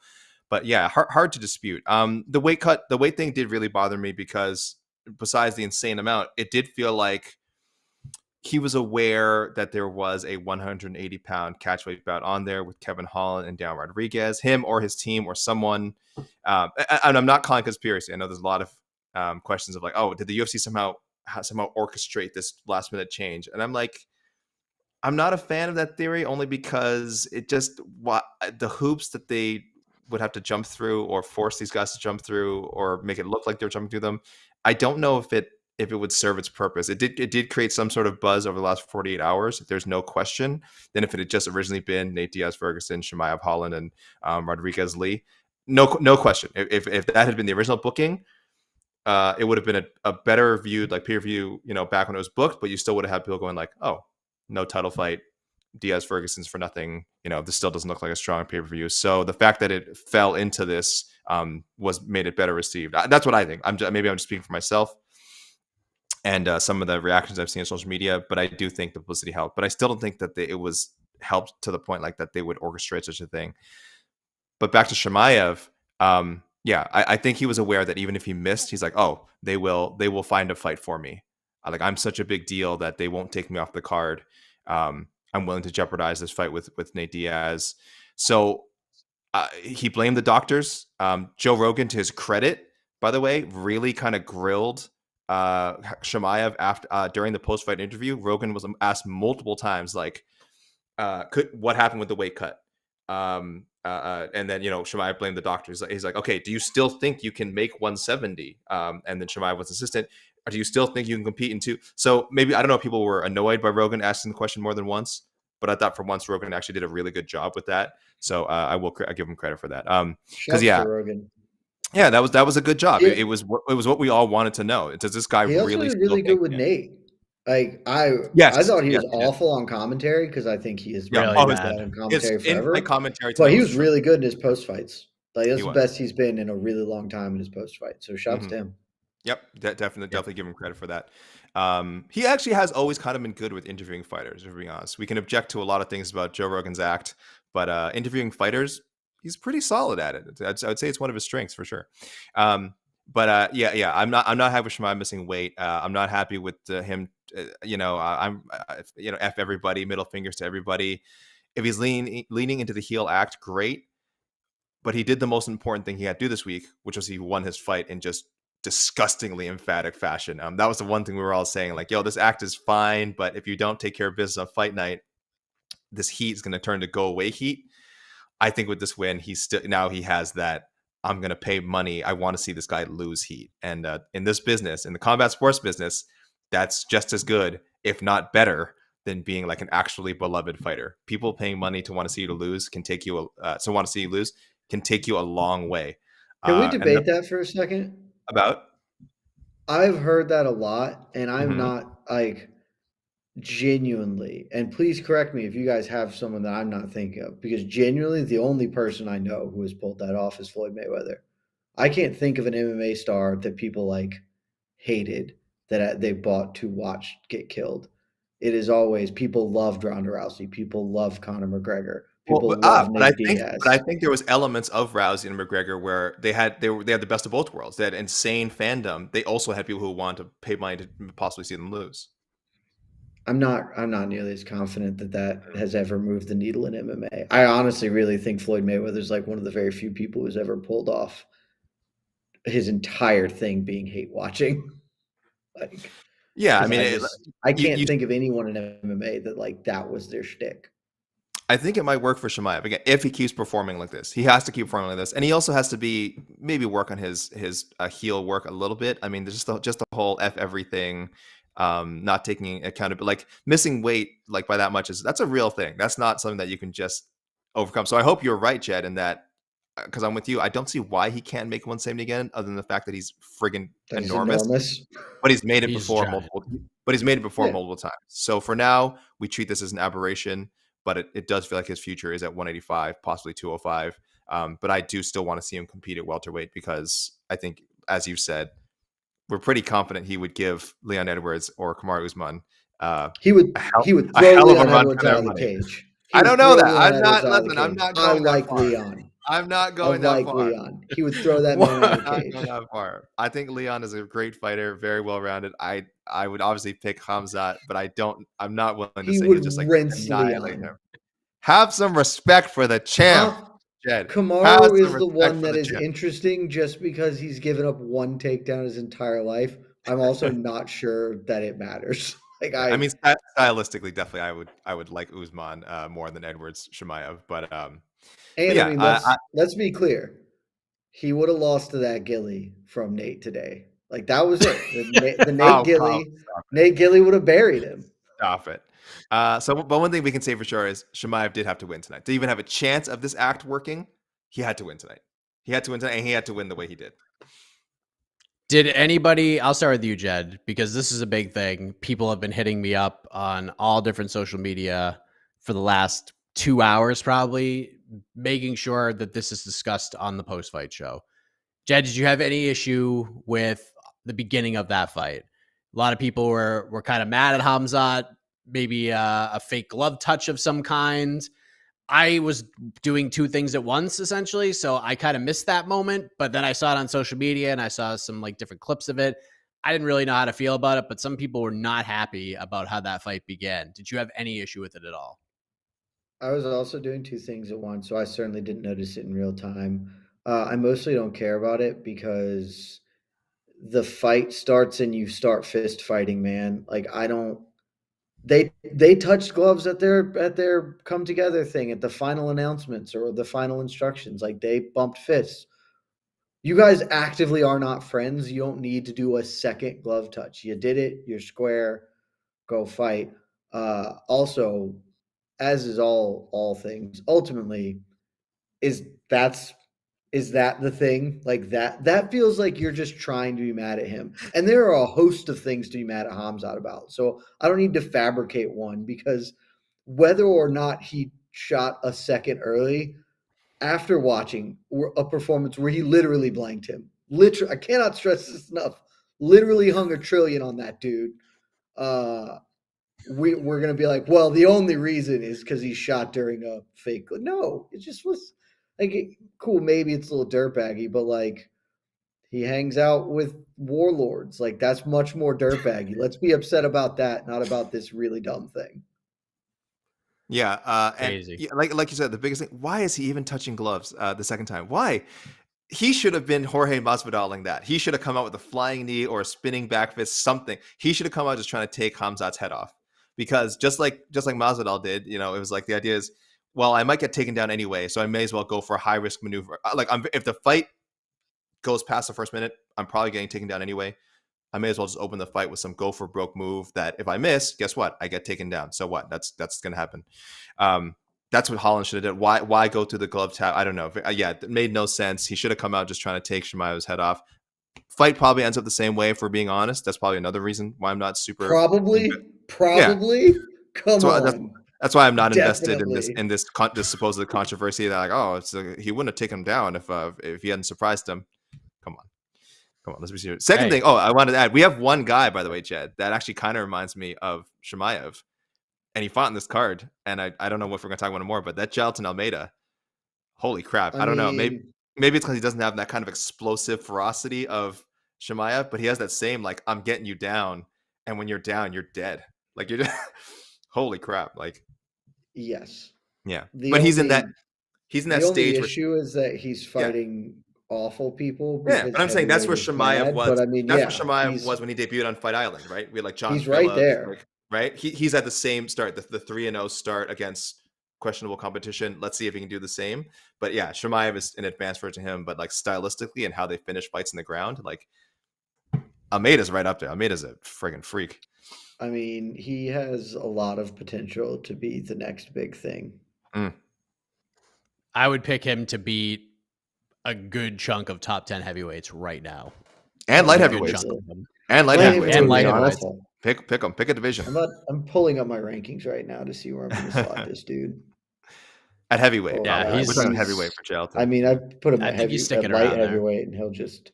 But yeah, hard to dispute. The weight thing did really bother me because besides the insane amount, it did feel like he was aware that there was a 180-pound catchweight bout on there with Kevin Holland and Dan Rodriguez, him or his team or someone. And I'm not calling conspiracy. I know there's a lot of questions of like, oh, did the UFC somehow orchestrate this last minute change? And I'm like, I'm not a fan of that theory only because the hoops that they would have to jump through or force these guys to jump through or make it look like they're jumping through them. I don't know if it would serve its purpose. It did create some sort of buzz over the last 48 hours. There's no question. Then if it had just originally been Nate Diaz, Ferguson, Chimaev, Holland, and Rodriguez, Lee, no question. If that had been the original booking, it would have been a better viewed like peer view, back when it was booked. But you still would have had people going like, oh, no title fight, Diaz Ferguson's for nothing. This still doesn't look like a strong pay per view. So the fact that it fell into this made it better received. That's what I think. Maybe I'm just speaking for myself and some of the reactions I've seen on social media, but I do think the publicity helped. But I still don't think that it was helped to the point like that they would orchestrate such a thing. But back to Chimaev, I think he was aware that even if he missed, he's like, oh, they will find a fight for me. I'm such a big deal that they won't take me off the card. I'm willing to jeopardize this fight with Nate Diaz. So he blamed the doctors. Joe Rogan, to his credit, by the way, really kind of grilled Chimaev after during the post-fight interview. Rogan was asked multiple times, like, what happened with the weight cut? And then Chimaev blamed the doctors. He's like, okay, do you still think you can make 170? And then Chimaev was insistent. Or do you still think you can compete in two? So maybe, I don't know if people were annoyed by Rogan asking the question more than once, but I thought for once Rogan actually did a really good job with that. So I give him credit for that. Because Rogan. Yeah, that was a good job. It was what we all wanted to know. Does this guy really? He really good with Nate. Like I thought he was awful on commentary because I think he is really bad on commentary forever. But he was really good in his post fights. Like that's the best he's been in a really long time in his post fight. So shouts to him. Yep, definitely give him credit for that. He actually has always kind of been good with interviewing fighters, if we're being honest. We can object to a lot of things about Joe Rogan's act, but interviewing fighters, he's pretty solid at it. I would say it's one of his strengths for sure. I'm not happy with Chimaev missing weight. I'm not happy with him. F everybody, middle fingers to everybody. If he's leaning into the heel act, great. But he did the most important thing he had to do this week, which was he won his fight in just disgustingly emphatic fashion. That was the one thing we were all saying, like, yo, this act is fine, but if you don't take care of business on fight night, this heat is going to turn to go away heat. I think with this win, he has that I'm going to pay money. I want to see this guy lose heat. And in this business, in the combat sports business, that's just as good, if not better, than being like an actually beloved fighter. People paying money to want to see you lose can take you a long way. Can we debate that for a second? About? I've heard that a lot, and I'm not like genuinely, and please correct me if you guys have someone that I'm not thinking of, because genuinely the only person I know who has pulled that off is Floyd Mayweather. I can't think of an MMA star that people like hated that they bought to watch get killed. It is always people loved Ronda Rousey, people love Conor McGregor, Well, people love but I Nate think, Diaz. but I think there was elements of Rousey and McGregor where they had the best of both worlds. They had insane fandom. They also had people who wanted to pay money to possibly see them lose. I'm not nearly as confident that has ever moved the needle in MMA. I honestly really think Floyd Mayweather is like one of the very few people who's ever pulled off his entire thing being hate watching. Like, Yeah, I 'cause mean, I can't think of anyone in MMA that like that was their shtick. I think it might work for Chimaev again if he keeps performing like this. He has to keep performing like this, and he also has to maybe work on his heel work a little bit. I mean, there's just the whole F everything, not taking accountability, like missing weight like by that much that's a real thing. That's not something that you can just overcome. So I hope you're right, Jed, in that, because I'm with you. I don't see why he can't make 170 again, other than the fact that he's friggin' That is enormous. enormous. But he's made it He's before giant. multiple times. So for now, we treat this as an aberration, but it does feel like his future is at 185, possibly 205. But I do still want to see him compete at welterweight, because I think, as you said, we're pretty confident he would give Leon Edwards or Kamaru Usman He would a throw hell of a Leon run Edwards for their out of the money. cage. I don't know that. I'm not going that far. Leon. I'm not I going that like far. Leon. He would throw that man out of the Not cage. going that far. I think Leon is a great fighter, very well rounded. I would obviously pick Khamzat, but I'm not willing to He say would he'll just like rinse annihilate Leon. him. Have some respect for the champ, Jed. Have Kamaru some is the respect one for that the is champ. interesting just because he's given up one takedown his entire life. I'm also not sure that it matters. Like I mean, stylistically, definitely, I would like Usman more than Edwards Shimaev, but yeah, I mean, let's be clear. He would have lost to that Gilly from Nate today. Like that was it. The Nate Nate Gilly would have buried him. Stop it. But one thing we can say for sure is Shimaev did have to win tonight. To even have a chance of this act working, he had to win tonight. He had to win tonight, and he had to win the way he did. Did anybody, I'll start with you, Jed, because this is a big thing. People have been hitting me up on all different social media for the last 2 hours, probably, making sure that this is discussed on the post-fight show. Jed, did you have any issue with the beginning of that fight? A lot of people were kind of mad at Khamzat, maybe a fake glove touch of some kind. I was doing two things at once, essentially. So I kind of missed that moment, but then I saw it on social media and I saw some like different clips of it. I didn't really know how to feel about it, but some people were not happy about how that fight began. Did you have any issue with it at all? I was also doing two things at once, so I certainly didn't notice it in real time. I mostly don't care about it because the fight starts and you start fist fighting, man. Like I don't. They touched gloves at their come together thing at the final announcements or the final instructions. Like they bumped fists. You guys actively are not friends. You don't need to do a second glove touch. You did it. You're square. Go fight. Also, as is all things, ultimately, is that's is that the thing? Like that feels like you're just trying to be mad at him. And there are a host of things to be mad at Hamzat about. So I don't need to fabricate one because whether or not he shot a second early, after watching a performance where he literally blanked him. Literally, I cannot stress this enough. Literally hung a trillion on that dude. We're gonna be like, well, the only reason is because he shot during a fake. No, it just was like cool. Maybe it's a little dirtbaggy, but like he hangs out with warlords. Like that's much more dirtbaggy. Let's be upset about that, not about this really dumb thing. Yeah, Crazy. and like you said, the biggest thing. Why is he even touching gloves the second time? Why? He should have been Jorge Masvidal that. He should have come out with a flying knee or a spinning back fist, something. He should have come out just trying to take Khamzat's head off. Because just like Masvidal did, it was like the idea is, well, I might get taken down anyway, so I may as well go for a high risk maneuver. If the fight goes past the first minute, I'm probably getting taken down anyway. I may as well just open the fight with some go for broke move that if I miss, guess what? I get taken down. So what? That's going to happen. That's what Holland should have done. Why go through the glove tap? I don't know. Yeah, it made no sense. He should have come out just trying to take Chimaev's head off. Fight probably ends up the same way, if we're being honest. That's probably another reason why I'm not super. Probably. Yeah. Come on. That's why I'm not Definitely. invested in this supposed controversy that he wouldn't have taken him down if he hadn't surprised him. Come on, let's be serious. Second Hey. thing, I wanted to add, we have one guy, by the way, Jed, that actually kind of reminds me of Chimaev, and he fought in this card, and I don't know if we're going to talk about it more, but that Gelton Almeida, holy crap. I don't know. Maybe it's because he doesn't have that kind of explosive ferocity of Chimaev, but he has that same, like, I'm getting you down, and when you're down, you're dead. Like, you're just, holy crap. Like, yes. yeah. But he's in that The stage only where, issue is that he's fighting awful people. yeah, Because but I'm saying that's where heavyweight is Chimaev bad, was. But I mean, That's yeah, where Chimaev was when he debuted on Fight Island, right? We had like John he's right Phillips, there. like, right? He's at the same start, the 3-0 start against questionable competition. Let's see if he can do the same. But yeah, Chimaev is an advanced version of him, but like stylistically and how they finish fights in the ground, like Almeida's right up there. Almeida's a friggin' freak. I mean, he has a lot of potential to be the next big thing. I would pick him to beat a good chunk of top 10 heavyweights right now. And light A good heavyweights. chunk of them. And light Light heavyweights. And heavyweight light is heavyweights. awful. Pick them. Pick a division. I'm pulling up my rankings right now to see where I'm going to slot this dude. At heavyweight. Oh, Yeah, we're talking he's- heavyweight for Gelton. I mean, I put him I at think he's sticking at light around there. heavyweight, and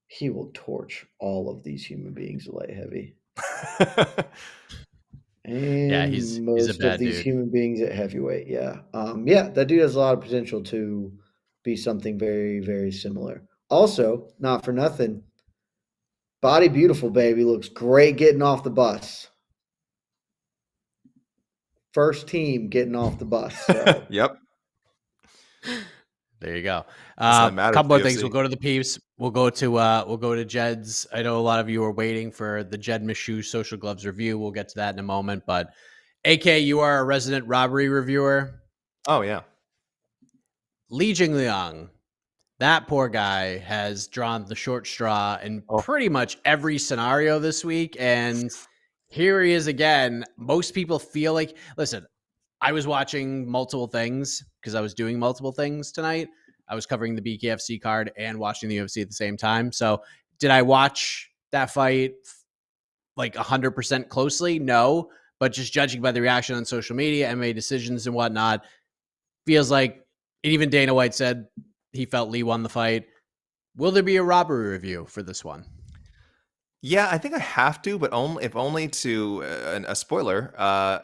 he will torch all of these human beings at light heavy. And Yeah, he's a most bad of these dude. human beings at heavyweight, yeah. Yeah, that dude has a lot of potential to be something very, very similar. Also, not for nothing, Body Beautiful Baby looks great getting off the bus. First team getting off the bus. So. Yep. There you go. Doesn't A matter couple with more things. UFC. We'll go to the peeps. We'll go to Jed's. I know a lot of you are waiting for the Jed Meshew Social Gloves review. We'll get to that in a moment. But AK, you are a resident robbery reviewer. Oh yeah. Li Jingliang, that poor guy has drawn the short straw in pretty much every scenario this week. And here he is again. Most people feel like, listen, I was watching multiple things because I was doing multiple things tonight. I was covering the BKFC card and watching the UFC at the same time. So did I watch that fight like 100% closely? No, but just judging by the reaction on social media, MMA decisions and whatnot, feels like, and even Dana White said he felt Lee won the fight. Will there be a robbery review for this one? Yeah, I think I have to, but if only to a spoiler,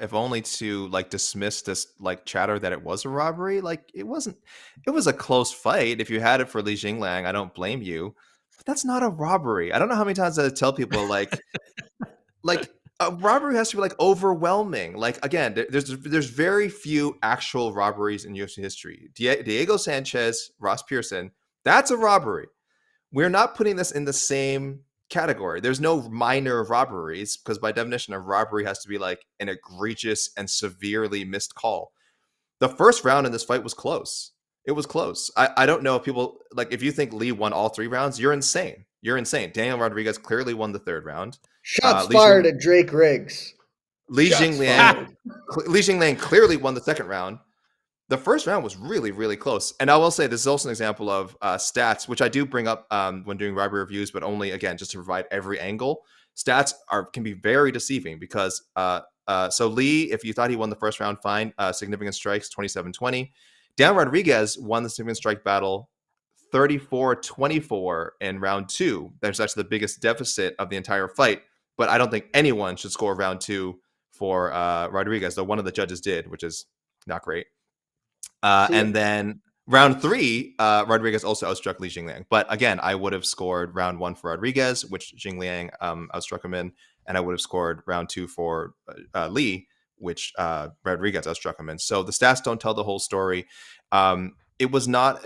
if only to like dismiss this like chatter that it was a robbery. Like it wasn't. It was a close fight. If you had it for Li Jingliang, I don't blame you. But that's not a robbery. I don't know how many times I tell people like a robbery has to be like overwhelming. Like again, there's very few actual robberies in UFC history. Diego Sanchez, Ross Pearson, that's a robbery. We're not putting this in the same category. There's no minor robberies because by definition, a robbery has to be like an egregious and severely missed call. The first round in this fight was close. It was close. I don't know if people like if you think Lee won all 3 rounds, you're insane. You're insane. Daniel Rodriguez clearly won the 3rd round. Shots fired at Drake Riggs. Li Jingliang clearly won the 2nd round. The first round was really, really close. And I will say this is also an example of stats, which I do bring up when doing robbery reviews, but only, again, just to provide every angle. Stats can be very deceiving because so Lee, if you thought he won the first round, fine. Significant strikes, 27-20. Dan Rodriguez won the significant strike battle 34-24 in round 2. That's actually the biggest deficit of the entire fight. But I don't think anyone should score round 2 for Rodriguez, though one of the judges did, which is not great. And then round 3, Rodriguez also outstruck Li Jingliang. But again, I would have scored round 1 for Rodriguez, which Jingliang outstruck him in. And I would have scored round 2 for Li, which Rodriguez outstruck him in. So the stats don't tell the whole story. It was not...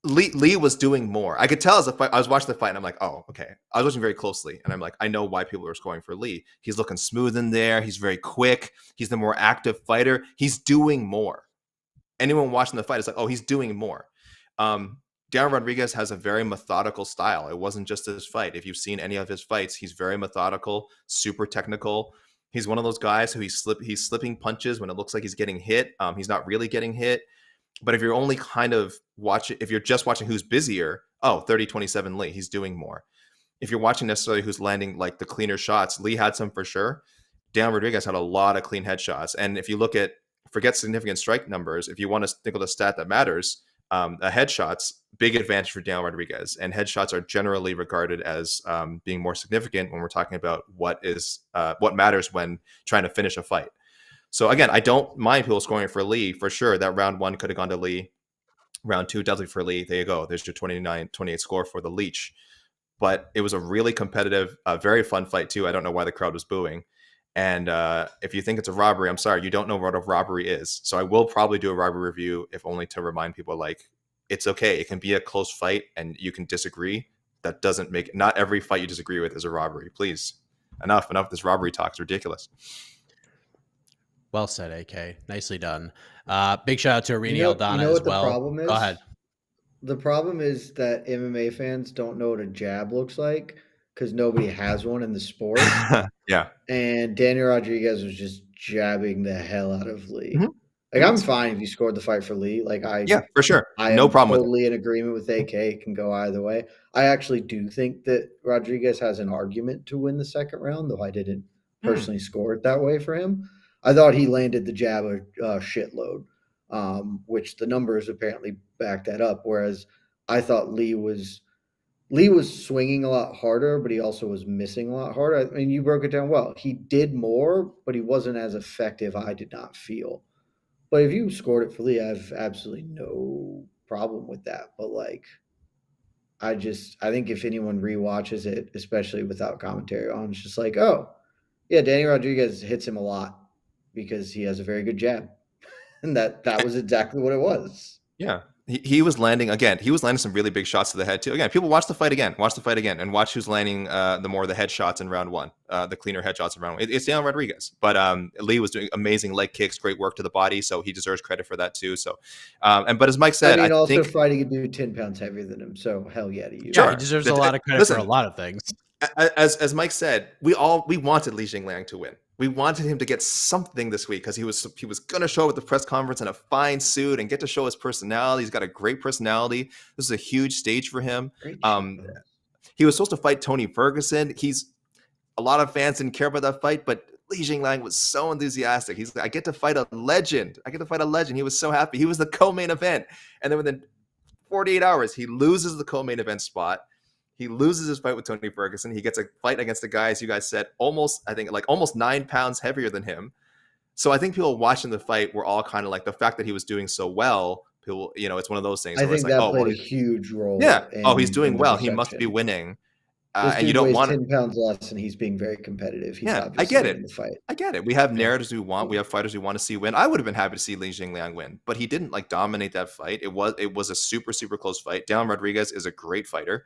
Lee was doing more. I could tell as I was watching the fight, and I'm like, oh, okay. I was watching very closely, and I'm like, I know why people are scoring for Lee. He's looking smooth in there. He's very quick. He's the more active fighter. He's doing more. Anyone watching the fight is like, oh, he's doing more. Darren Rodriguez has a very methodical style. It wasn't just his fight. If you've seen any of his fights, he's very methodical, super technical. He's one of those guys who he's slipping punches when it looks like he's getting hit. He's not really getting hit. But if you're only kind of watching, if you're just watching who's busier, 30-27 Lee, he's doing more. If you're watching necessarily who's landing like the cleaner shots, Lee had some for sure. Dan Rodriguez had a lot of clean headshots. And if you look at, forget significant strike numbers, if you want to think of the stat that matters, headshots, big advantage for Daniel Rodriguez, and headshots are generally regarded as being more significant when we're talking about what matters when trying to finish a fight. So again, I don't mind people scoring for Li for sure. That round 1 could have gone to Li. Round 2 definitely for Li. There you go. There's your 29-28 score for the Leech. But it was a really competitive, very fun fight too. I don't know why the crowd was booing. And if you think it's a robbery, I'm sorry, you don't know what a robbery is. So I will probably do a robbery review, if only to remind people, like, it's okay. It can be a close fight and you can disagree. That doesn't make it, not every fight you disagree with is a robbery. Please, enough of this robbery talk. It's ridiculous. Well said, AK. Nicely done. Big shout out to Irene Aldana you know as what well. The problem is? Go ahead. The problem is that MMA fans don't know what a jab looks like because nobody has one in the sport. Yeah. And Daniel Rodriguez was just jabbing the hell out of Li. Mm-hmm. Like, I'm fine if you scored the fight for Li. Like, yeah, for sure. I no am problem totally in agreement with AK. It can go either way. I actually do think that Rodriguez has an argument to win the second round, though I didn't personally score it that way for him. I thought he landed the jab a shitload, which the numbers apparently back that up. Whereas I thought Li was swinging a lot harder, but he also was missing a lot harder. I mean, you broke it down well. He did more, but he wasn't as effective, I did not feel. But if you scored it for Li, I have absolutely no problem with that. But, like, I think if anyone rewatches it, especially without commentary on, it's just like, oh, yeah, Danny Rodriguez hits him a lot because he has a very good jab. And that was exactly what it was. Yeah. He was landing some really big shots to the head too. Again, people watch the fight again, and watch who's landing the more of the headshots in round 1, the cleaner headshots in round 1. It's Daniel Rodriguez, but Li was doing amazing leg kicks, great work to the body, so he deserves credit for that too. So, but as Mike said, I think fighting a dude 10 pounds heavier than him, so hell yeah to you. Sure, he deserves a lot of credit for a lot of things. As Mike said, we wanted Li Jingliang to win. We wanted him to get something this week because he was going to show up at the press conference in a fine suit and get to show his personality. He's got a great personality. This is a huge stage for him. He was supposed to fight Tony Ferguson. A lot of fans didn't care about that fight, but Li Jingliang was so enthusiastic. He's like, I get to fight a legend. He was so happy. He was the co-main event. And then within 48 hours, he loses the co-main event spot. He loses his fight with Tony Ferguson. He gets a fight against a guy, as you guys said, almost 9 pounds heavier than him. So I think people watching the fight were all kind of like, the fact that he was doing so well, people, it's one of those things. I think that played a huge role. Yeah. He's doing well. He must be winning. And you don't want 10 pounds less, and he's being very competitive. He's I get it. In the fight. I get it. We have narratives we want. We have fighters we want to see win. I would have been happy to see Li Jingliang win, but he didn't dominate that fight. It was a super, super close fight. Daniel Rodriguez is a great fighter.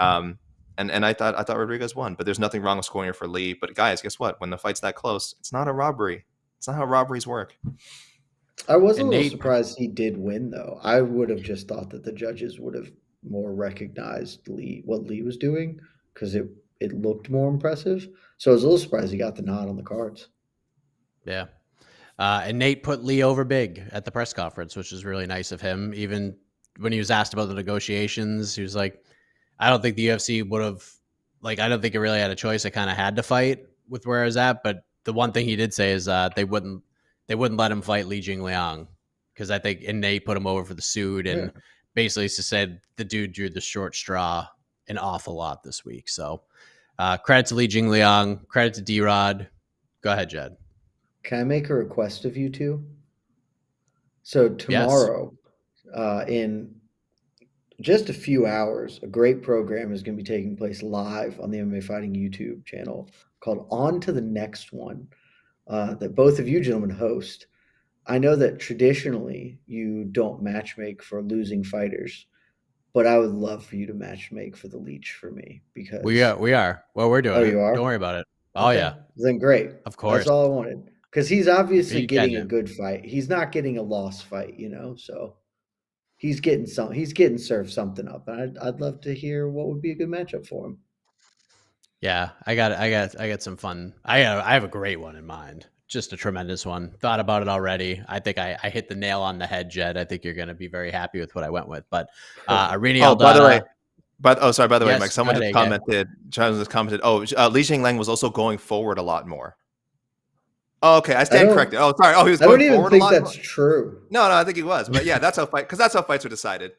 And I thought Rodriguez won, but there's nothing wrong with scoring for Li. But guys, guess what? When the fight's that close, it's not a robbery. It's not how robberies work. I was a little surprised he did win, though. I would have just thought that the judges would have more recognized what Li was doing because it looked more impressive. So I was a little surprised he got the nod on the cards. Yeah. And Nate put Li over big at the press conference, which was really nice of him. Even when he was asked about the negotiations, he was like, I don't think the UFC would have, I don't think it really had a choice. I kind of had to fight with where I was at. But the one thing he did say is they wouldn't let him fight Li Jingliang because I think, and they put him over for the suit and basically said the dude drew the short straw an awful lot this week. So credit to Li Jingliang, credit to D-Rod. Go ahead, Jed. Can I make a request of you two? So tomorrow, in just a few hours, a great program is going to be taking place live on the MMA Fighting YouTube channel called On to the Next One, that both of you gentlemen host. I know that traditionally you don't matchmake for losing fighters, but I would love for you to matchmake for the Leech for me because we are. Well, we're doing it. You are? Don't worry about it. Oh, okay. Yeah. Then great. Of course. That's all I wanted. Because he's obviously getting a good fight. He's not getting a lost fight, so he's getting served something up. And I'd love to hear what would be a good matchup for him. Yeah, I got some fun. I have a great one in mind. Just a tremendous one. Thought about it already. I think I hit the nail on the head, Jed. I think you're going to be very happy with what I went with. But Irene Aldana. By the way, yes, Mike, someone just commented. Li Jingliang was also going forward a lot more. Oh, okay, I stand corrected. Oh, sorry. Oh, he was going forward a lot. I don't even think that's true. No, I think he was. But yeah, that's how fights are decided.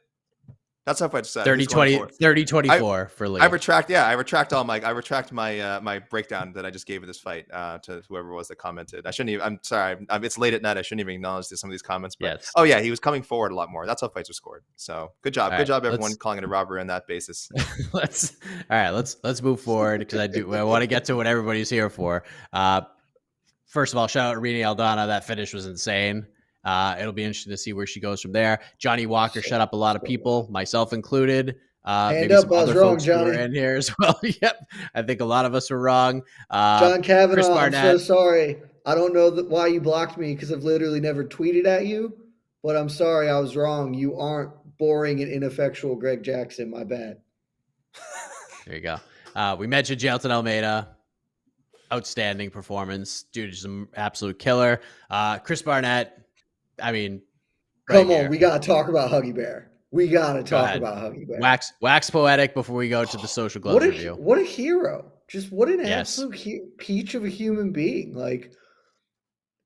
That's how I said. 30-24 for Lee. I retract my my breakdown that I just gave of this fight to whoever it was that commented. I shouldn't even. I'm sorry. It's late at night. I shouldn't even acknowledge some of these comments. But Yes. oh yeah, he was coming forward a lot more. That's how fights are scored. So good job, All right, everyone, calling it a robbery on that basis. Let's move forward because I want to get to what everybody's here for. First of all, shout out Irene Aldana. That finish was insane. It'll be interesting to see where she goes from there. Johnny Walker shut up a lot of people, myself included. Hand up, I was wrong, Johnny. Who were in here as well. Yep, I think a lot of us were wrong. John Kavanaugh, I'm Barnett, so sorry. I don't know why you blocked me because I've literally never tweeted at you, but I'm sorry, I was wrong. You aren't boring and ineffectual Greg Jackson. My bad. There you go. We mentioned Jailton Almeida. Outstanding performance. Dude is an absolute killer. Chris Barnett, I mean, Come on, we got to talk about Huggy Bear. We got to talk ahead. about Huggy Bear. Wax poetic before we go to the social glove review. What a hero. Just what an absolute peach of a human being. Like,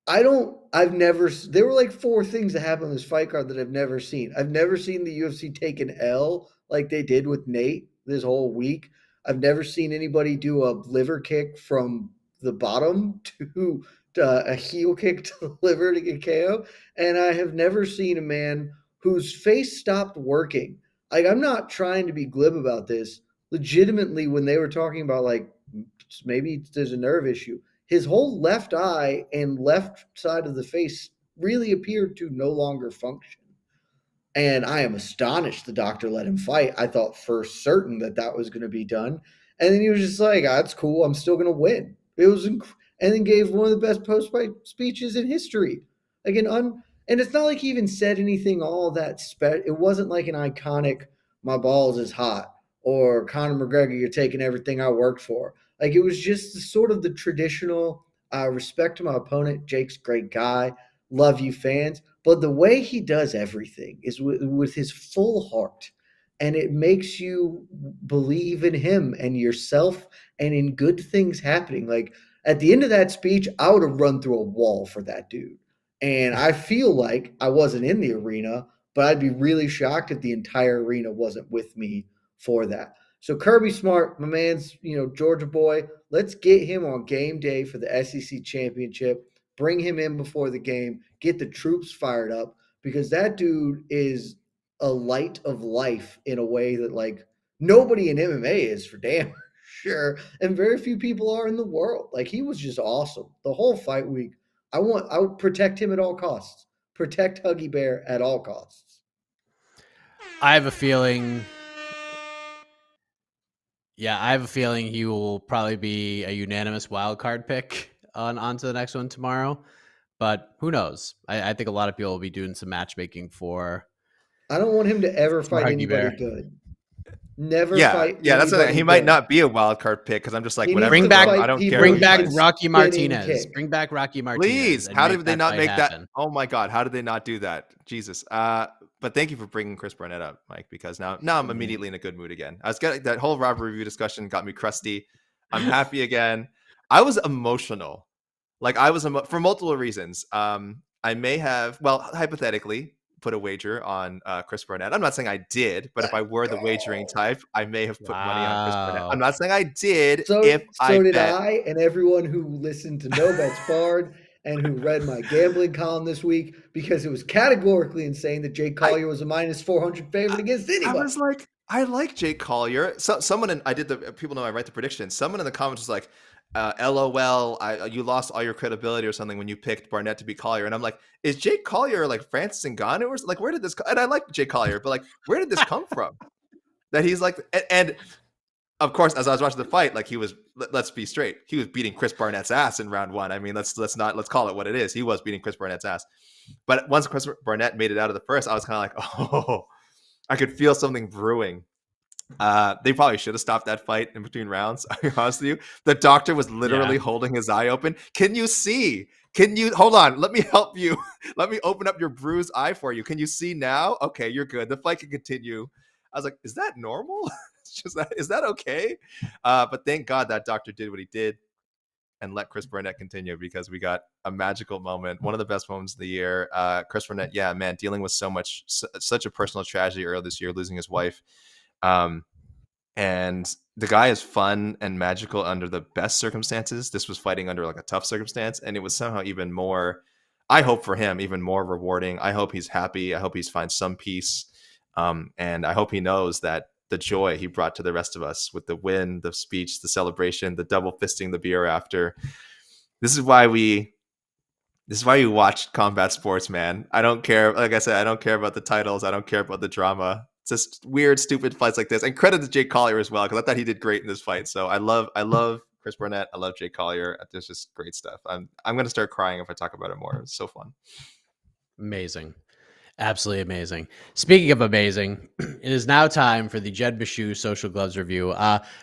there were like 4 things that happened on this fight card that I've never seen. I've never seen the UFC take an L like they did with Nate this whole week. I've never seen anybody do a liver kick from the bottom to a heel kick to the liver to get KO. And I have never seen a man whose face stopped working. Like, I'm not trying to be glib about this. Legitimately, when they were talking about like maybe there's a nerve issue, his whole left eye and left side of the face really appeared to no longer function. And I am astonished the doctor let him fight. I thought for certain that was going to be done. And then he was just like, that's cool. I'm still going to win. It was and then gave one of the best post-fight speeches in history. Again, and it's not like he even said anything all that it wasn't like an iconic, my balls is hot, or Conor McGregor, you're taking everything I worked for. Like, it was just sort of the traditional respect to my opponent. Jake's a great guy. Love you, fans. But the way he does everything is with his full heart. And it makes you believe in him and yourself and in good things happening. Like, at the end of that speech, I would have run through a wall for that dude. And I feel like I wasn't in the arena, but I'd be really shocked if the entire arena wasn't with me for that. So Kirby Smart, my man's, Georgia boy, let's get him on game day for the SEC championship. Bring him in before the game, get the troops fired up, because that dude is a light of life in a way that, like, nobody in MMA is, for damn sure, and very few people are in the world. Like, he was just awesome the whole fight week. I would protect him at all costs. Protect Huggy Bear at all costs. I have a feeling he will probably be a unanimous wild card pick on to the next one tomorrow. But who knows? I think a lot of people will be doing some matchmaking for. I don't want him to ever fight anybody good. Never fight. Yeah, that's what he might not be a wild card pick, because I'm just like, whatever. Bring back Rocky Martinez. Bring back Rocky Martinez. Please, how did they not make that? Oh my God, how did they not do that? Jesus. But thank you for bringing Chris Barnett up, Mike, because now I'm immediately in a good mood again. I was getting that whole robbery review discussion got me crusty. I'm happy again. I was emotional. Like, I was for multiple reasons. I may have, hypothetically, put a wager on Chris Barnett. I'm not saying I did, but if I were the wagering type, I may have put money on Chris Barnett. I'm not saying I did. So did I, and everyone who listened to No Bets Barred and who read my gambling column this week, because it was categorically insane that Jake Collier was a minus 400 favorite against anybody. I was like, I like Jake Collier. So someone people know I write the predictions. Someone in the comments was like, LOL, you lost all your credibility or something when you picked Barnett to beat Collier. And I'm like, is Jake Collier like Francis Ngannou, or like, where did this? And I like Jake Collier, but like, where did this come from? That he's like, and of course, as I was watching the fight, like, he was, let's be straight, he was beating Chris Barnett's ass in round 1. I mean, let's call it what it is. He was beating Chris Barnett's ass. But once Chris Barnett made it out of the first, I was kind of like, oh, I could feel something brewing. They probably should have stopped that fight in between rounds. I'll be honest with you. The doctor was literally holding his eye open. Can you see? Hold on? Let me help you. Let me open up your bruised eye for you. Can you see now? Okay, you're good. The fight can continue. I was like, is that normal? Is that okay? But thank God that doctor did what he did. and let Chris Barnett continue, because we got a magical moment, one of the best moments of the year. Chris Barnett, yeah, man, dealing with such a personal tragedy earlier this year, losing his wife. And the guy is fun and magical under the best circumstances. This was fighting under like a tough circumstance, and it was somehow even more, I hope for him, even more rewarding. I hope he's happy. I hope he's finds some peace. And I hope he knows that the joy he brought to the rest of us with the win, the speech, the celebration, the double fisting the beer after. This is why we watch combat sports, man. I don't care. Like I said, I don't care about the titles. I don't care about the drama. It's just weird, stupid fights like this. And credit to Jake Collier as well, because I thought he did great in this fight. So I love Chris Barnett. I love Jake Collier. There's just great stuff. I'm gonna start crying if I talk about it more. It's so fun. Amazing. Absolutely amazing. Speaking of amazing, it is now time for the Jed Meshew Social Gloves review.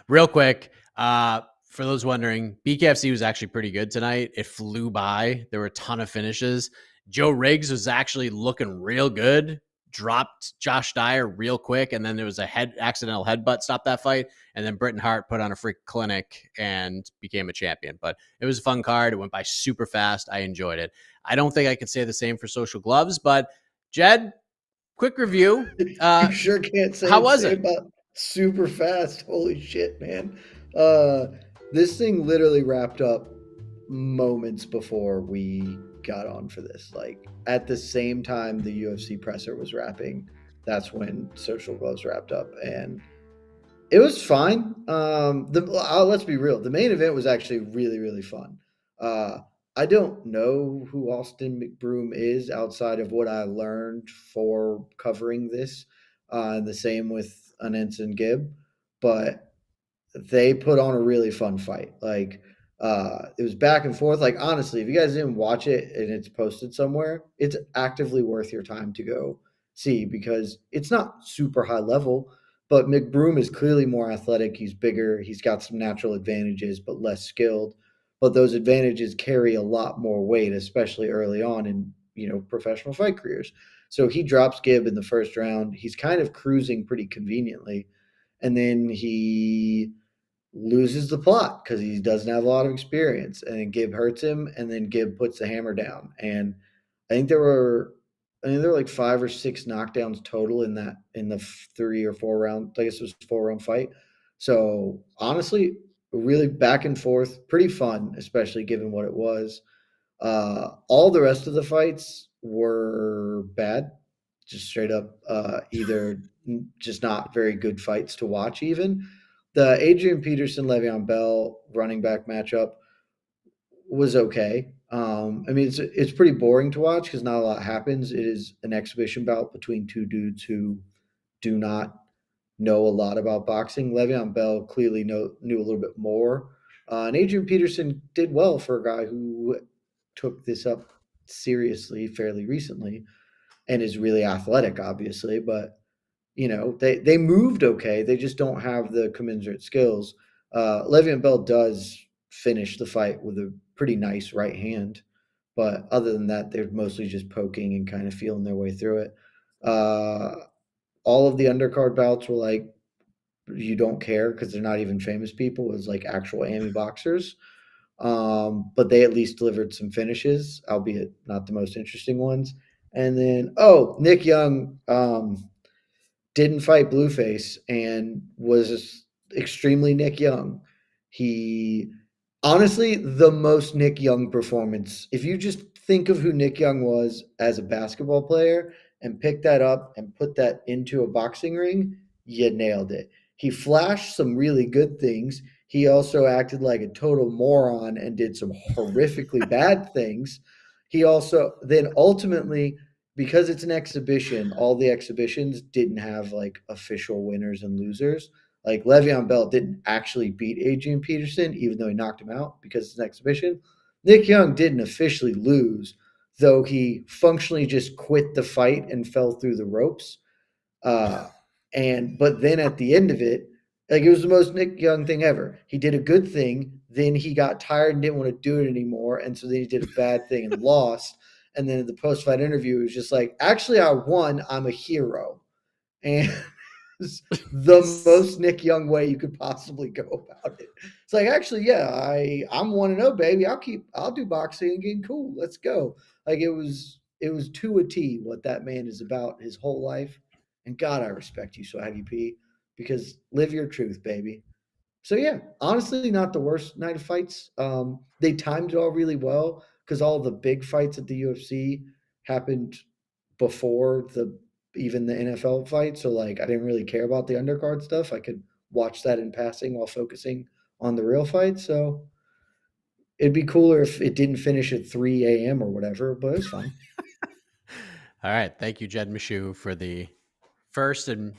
Real quick, for those wondering, BKFC was actually pretty good tonight. It flew by. There were a ton of finishes. Joe Riggs was actually looking real good. Dropped Josh Dyer real quick, and then there was a accidental headbutt stopped that fight, and then Britton Hart put on a freak clinic and became a champion. But it was a fun card. It went by super fast. I enjoyed it. I don't think I could say the same for Social Gloves, but Jed, quick review. You sure can't say how was it? About super fast. Holy shit, man. This thing literally wrapped up moments before we got on for this. Like at the same time the UFC presser was wrapping, that's when Social Gloves wrapped up, and it was fine. Let's be real. The main event was actually really, really fun. I don't know who Austin McBroom is outside of what I learned for covering this. And the same with Anensa and Gibb, but they put on a really fun fight. Like it was back and forth. Like honestly, if you guys didn't watch it and it's posted somewhere, it's actively worth your time to go see, because it's not super high level, but McBroom is clearly more athletic. He's bigger. He's got some natural advantages, but less skilled. But those advantages carry a lot more weight, especially early on in professional fight careers. So he drops Gibb in the first round. He's kind of cruising pretty conveniently, and then he loses the plot because he doesn't have a lot of experience, and then Gibb hurts him, and then Gibb puts the hammer down. And I think there were like 5 or 6 knockdowns total in the 3 or 4 round. I guess it was 4-round fight. So honestly, really back and forth, pretty fun, especially given what it was. All the rest of the fights were bad, just straight up either just not very good fights to watch. Even the Adrian Peterson Le'Veon Bell running back matchup was okay. I mean, it's pretty boring to watch because not a lot happens. It is an exhibition bout between two dudes who do not know a lot about boxing. Le'Veon Bell clearly knew a little bit more. And Adrian Peterson did well for a guy who took this up seriously fairly recently and is really athletic, obviously. But, they moved okay. They just don't have the commensurate skills. Le'Veon Bell does finish the fight with a pretty nice right hand. But other than that, they're mostly just poking and kind of feeling their way through it. All of the undercard bouts were like, you don't care because they're not even famous people. It was like actual AMI boxers. But they at least delivered some finishes, albeit not the most interesting ones. And then, Nick Young didn't fight Blueface and was extremely Nick Young. He honestly, the most Nick Young performance. If you just think of who Nick Young was as a basketball player and pick that up and put that into a boxing ring, you nailed it. He flashed some really good things. He also acted like a total moron and did some horrifically bad things. He also then ultimately, because it's an exhibition, all the exhibitions didn't have like official winners and losers. Like Le'Veon Bell didn't actually beat Adrian Peterson, even though he knocked him out because it's an exhibition. Nick Young didn't officially lose, though he functionally just quit the fight and fell through the ropes. But then at the end of it, like it was the most Nick Young thing ever. He did a good thing, then he got tired and didn't want to do it anymore, and so then he did a bad thing and lost. And then at the post-fight interview, he was just like, "Actually, I won. I'm a hero." And was the most Nick Young way you could possibly go about it. It's like, actually, yeah, I'm 1-0, baby. I'll do boxing again. Cool, let's go. Like it was to a T what that man is about his whole life. And God, I respect you, Swaggy P, because live your truth, baby. So yeah, honestly, not the worst night of fights. They timed it all really well because all the big fights at the UFC happened before even the NFL fight. So like, I didn't really care about the undercard stuff. I could watch that in passing while focusing on the real fight. So it'd be cooler if it didn't finish at 3 a.m. or whatever, but it's fine. All right. Thank you, Jed Meshew, for the first and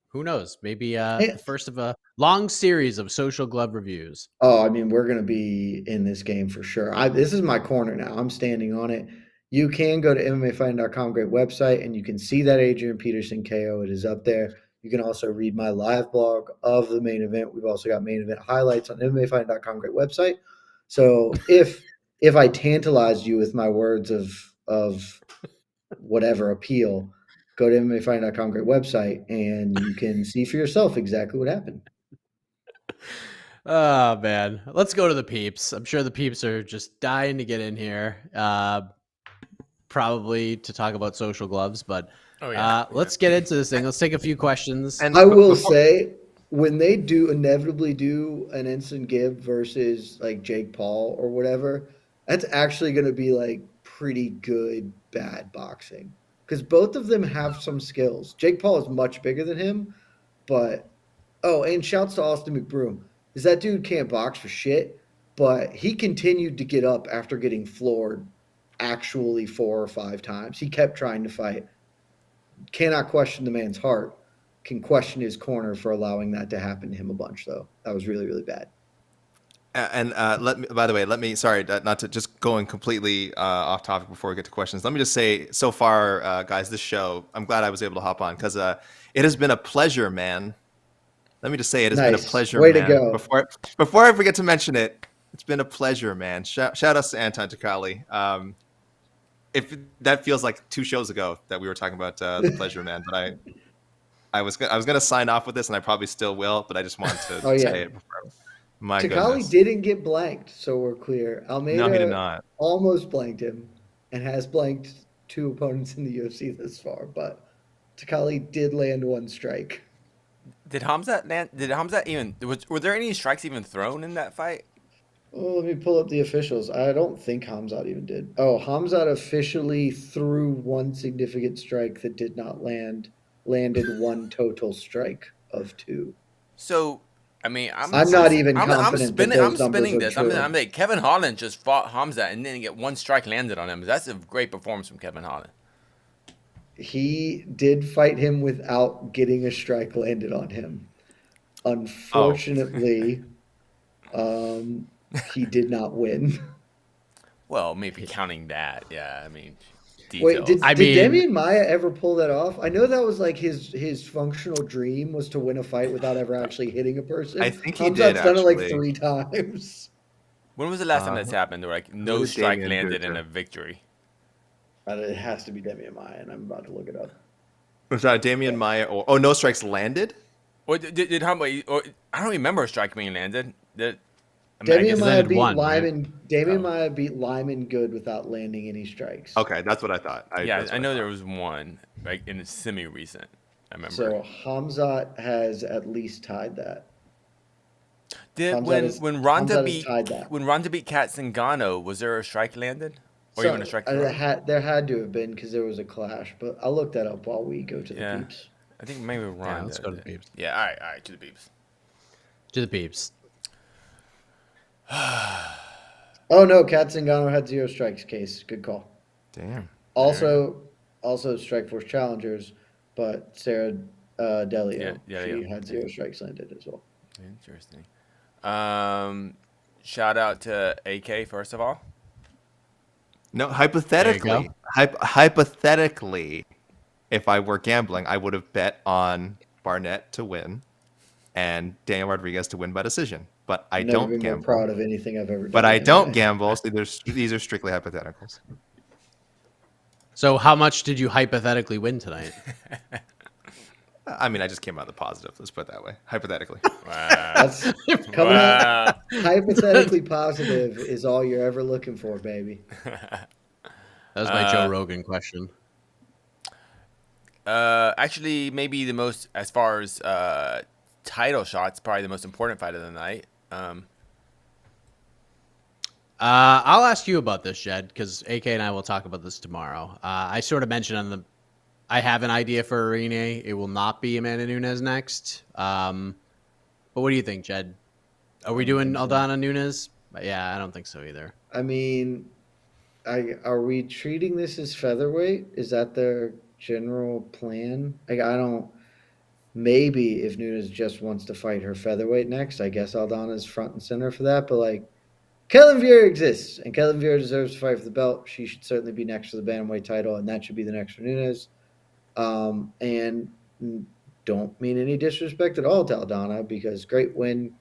who knows, maybe the first of a long series of Social Glove reviews. Oh, I mean, we're going to be in this game for sure. This is my corner now. I'm standing on it. You can go to MMAfighting.com, great website, and you can see that Adrian Peterson KO. It is up there. You can also read my live blog of the main event. We've also got main event highlights on MMAfighting.com, great website. So if I tantalized you with my words of whatever appeal, go to MMAfighting.com, great website, and you can see for yourself exactly what happened. Oh man, let's go to the peeps. I'm sure the peeps are just dying to get in here, probably to talk about Social Gloves. But let's get into this thing. Let's take a few questions. And I will say, when they inevitably do an instant give versus like Jake Paul or whatever, that's actually going to be like pretty good bad boxing because both of them have some skills. Jake Paul is much bigger than him, but and shouts to Austin McBroom. Is that dude can't box for shit, but he continued to get up after getting floored actually 4 or 5 times. He kept trying to fight. Cannot question the man's heart. Can question his corner for allowing that to happen to him a bunch, though. That was really, really bad. And let me, sorry, not to just going completely off topic before we get to questions. Let me just say, so far, guys, this show, I'm glad I was able to hop on because it has been a pleasure, man. Let me just say it has been a pleasure, Way man. To go. Before I forget to mention it, it's been a pleasure, man. Shout outs to Anton Takali. If that feels like 2 shows ago that we were talking about the pleasure, man, but I was gonna sign off with this, and I probably still will, but I just wanted to say it before. My Takali goodness. didn't get blanked, so we're clear. Almeida No, he did not. Almost blanked him and has blanked 2 opponents in the UFC thus far, but Takali did land 1 strike. Did Hamza even were there any strikes even thrown in that fight? Oh, let me pull up the officials. I don't think Khamzat even did. Oh, Khamzat officially threw 1 significant strike that did not land. Landed 1 total strike of 2. So, I mean, I'm not even confident that those I'm numbers spinning are this. true. I'm like, Kevin Holland just fought Hamza and didn't get 1 strike landed on him. That's a great performance from Kevin Holland. He did fight him without getting a strike landed on him. Unfortunately, he did not win. Well, maybe counting that, yeah. I mean, Wait, details. did Demian Maia ever pull that off? I know that was like his functional dream was to win a fight without ever actually hitting a person. I think he Khamzat's did, done it like actually. 3 times. When was the last time that's happened? Where like no was strike Damian landed Guerrero? in a victory? It has to be Demian Maia, and I'm about to look it up. Was that Damian Maia or no strikes landed? Or did Hamza? Or I don't remember a strike being landed. Demian Maia beat one, Lyman. Demian Maia beat Lyman Good without landing any strikes. Okay, that's what I thought. I know there was one like in the semi-recent. I remember. So Khamzat has at least tied that. When Ronda tied that. beat Kat Zingano, was there a strike landed? Or even a strike throw? There had to have been because there was a clash, but I'll look that up while we go to the peeps. I think maybe Ronda. Yeah, let's go to the peeps. Yeah, all right, to the peeps. To the peeps. Oh no, Kat Zingano had 0 strikes. Case, good call. Damn. Also Strikeforce challengers, but Sarah Delio, she had 0 strikes landed as well. Interesting. Shout out to AK first of all. No, hypothetically, if I were gambling, I would have bet on Barnett to win and Daniel Rodriguez to win by decision. But I don't been gamble. More proud of anything I've ever done. But I don't gamble. So these are strictly hypotheticals. So how much did you hypothetically win tonight? I mean, I just came out of the positive. Let's put it that way, hypothetically. Wow. That's coming out Wow. hypothetically positive is all you're ever looking for, baby. That was my Joe Rogan question. Actually, maybe the most, as far as title shots, probably the most important fight of the night. I'll ask you about this, Jed, because AK and I will talk about this tomorrow. I sort of mentioned I have an idea for Irene. It will not be Amanda Nunes next. But what do you think, Jed? Are we doing Aldana Nunes? Yeah, I don't think so either. I mean, are we treating this as featherweight? Is that their general plan? Like, I don't. Maybe if Nunes just wants to fight her featherweight next, I guess Aldana's front and center for that. But like, Kelvin Vieira exists, and Kelvin Vieira deserves to fight for the belt. She should certainly be next for the bantamweight title, and that should be the next for Nunes. And don't mean any disrespect at all to Aldana, because great win.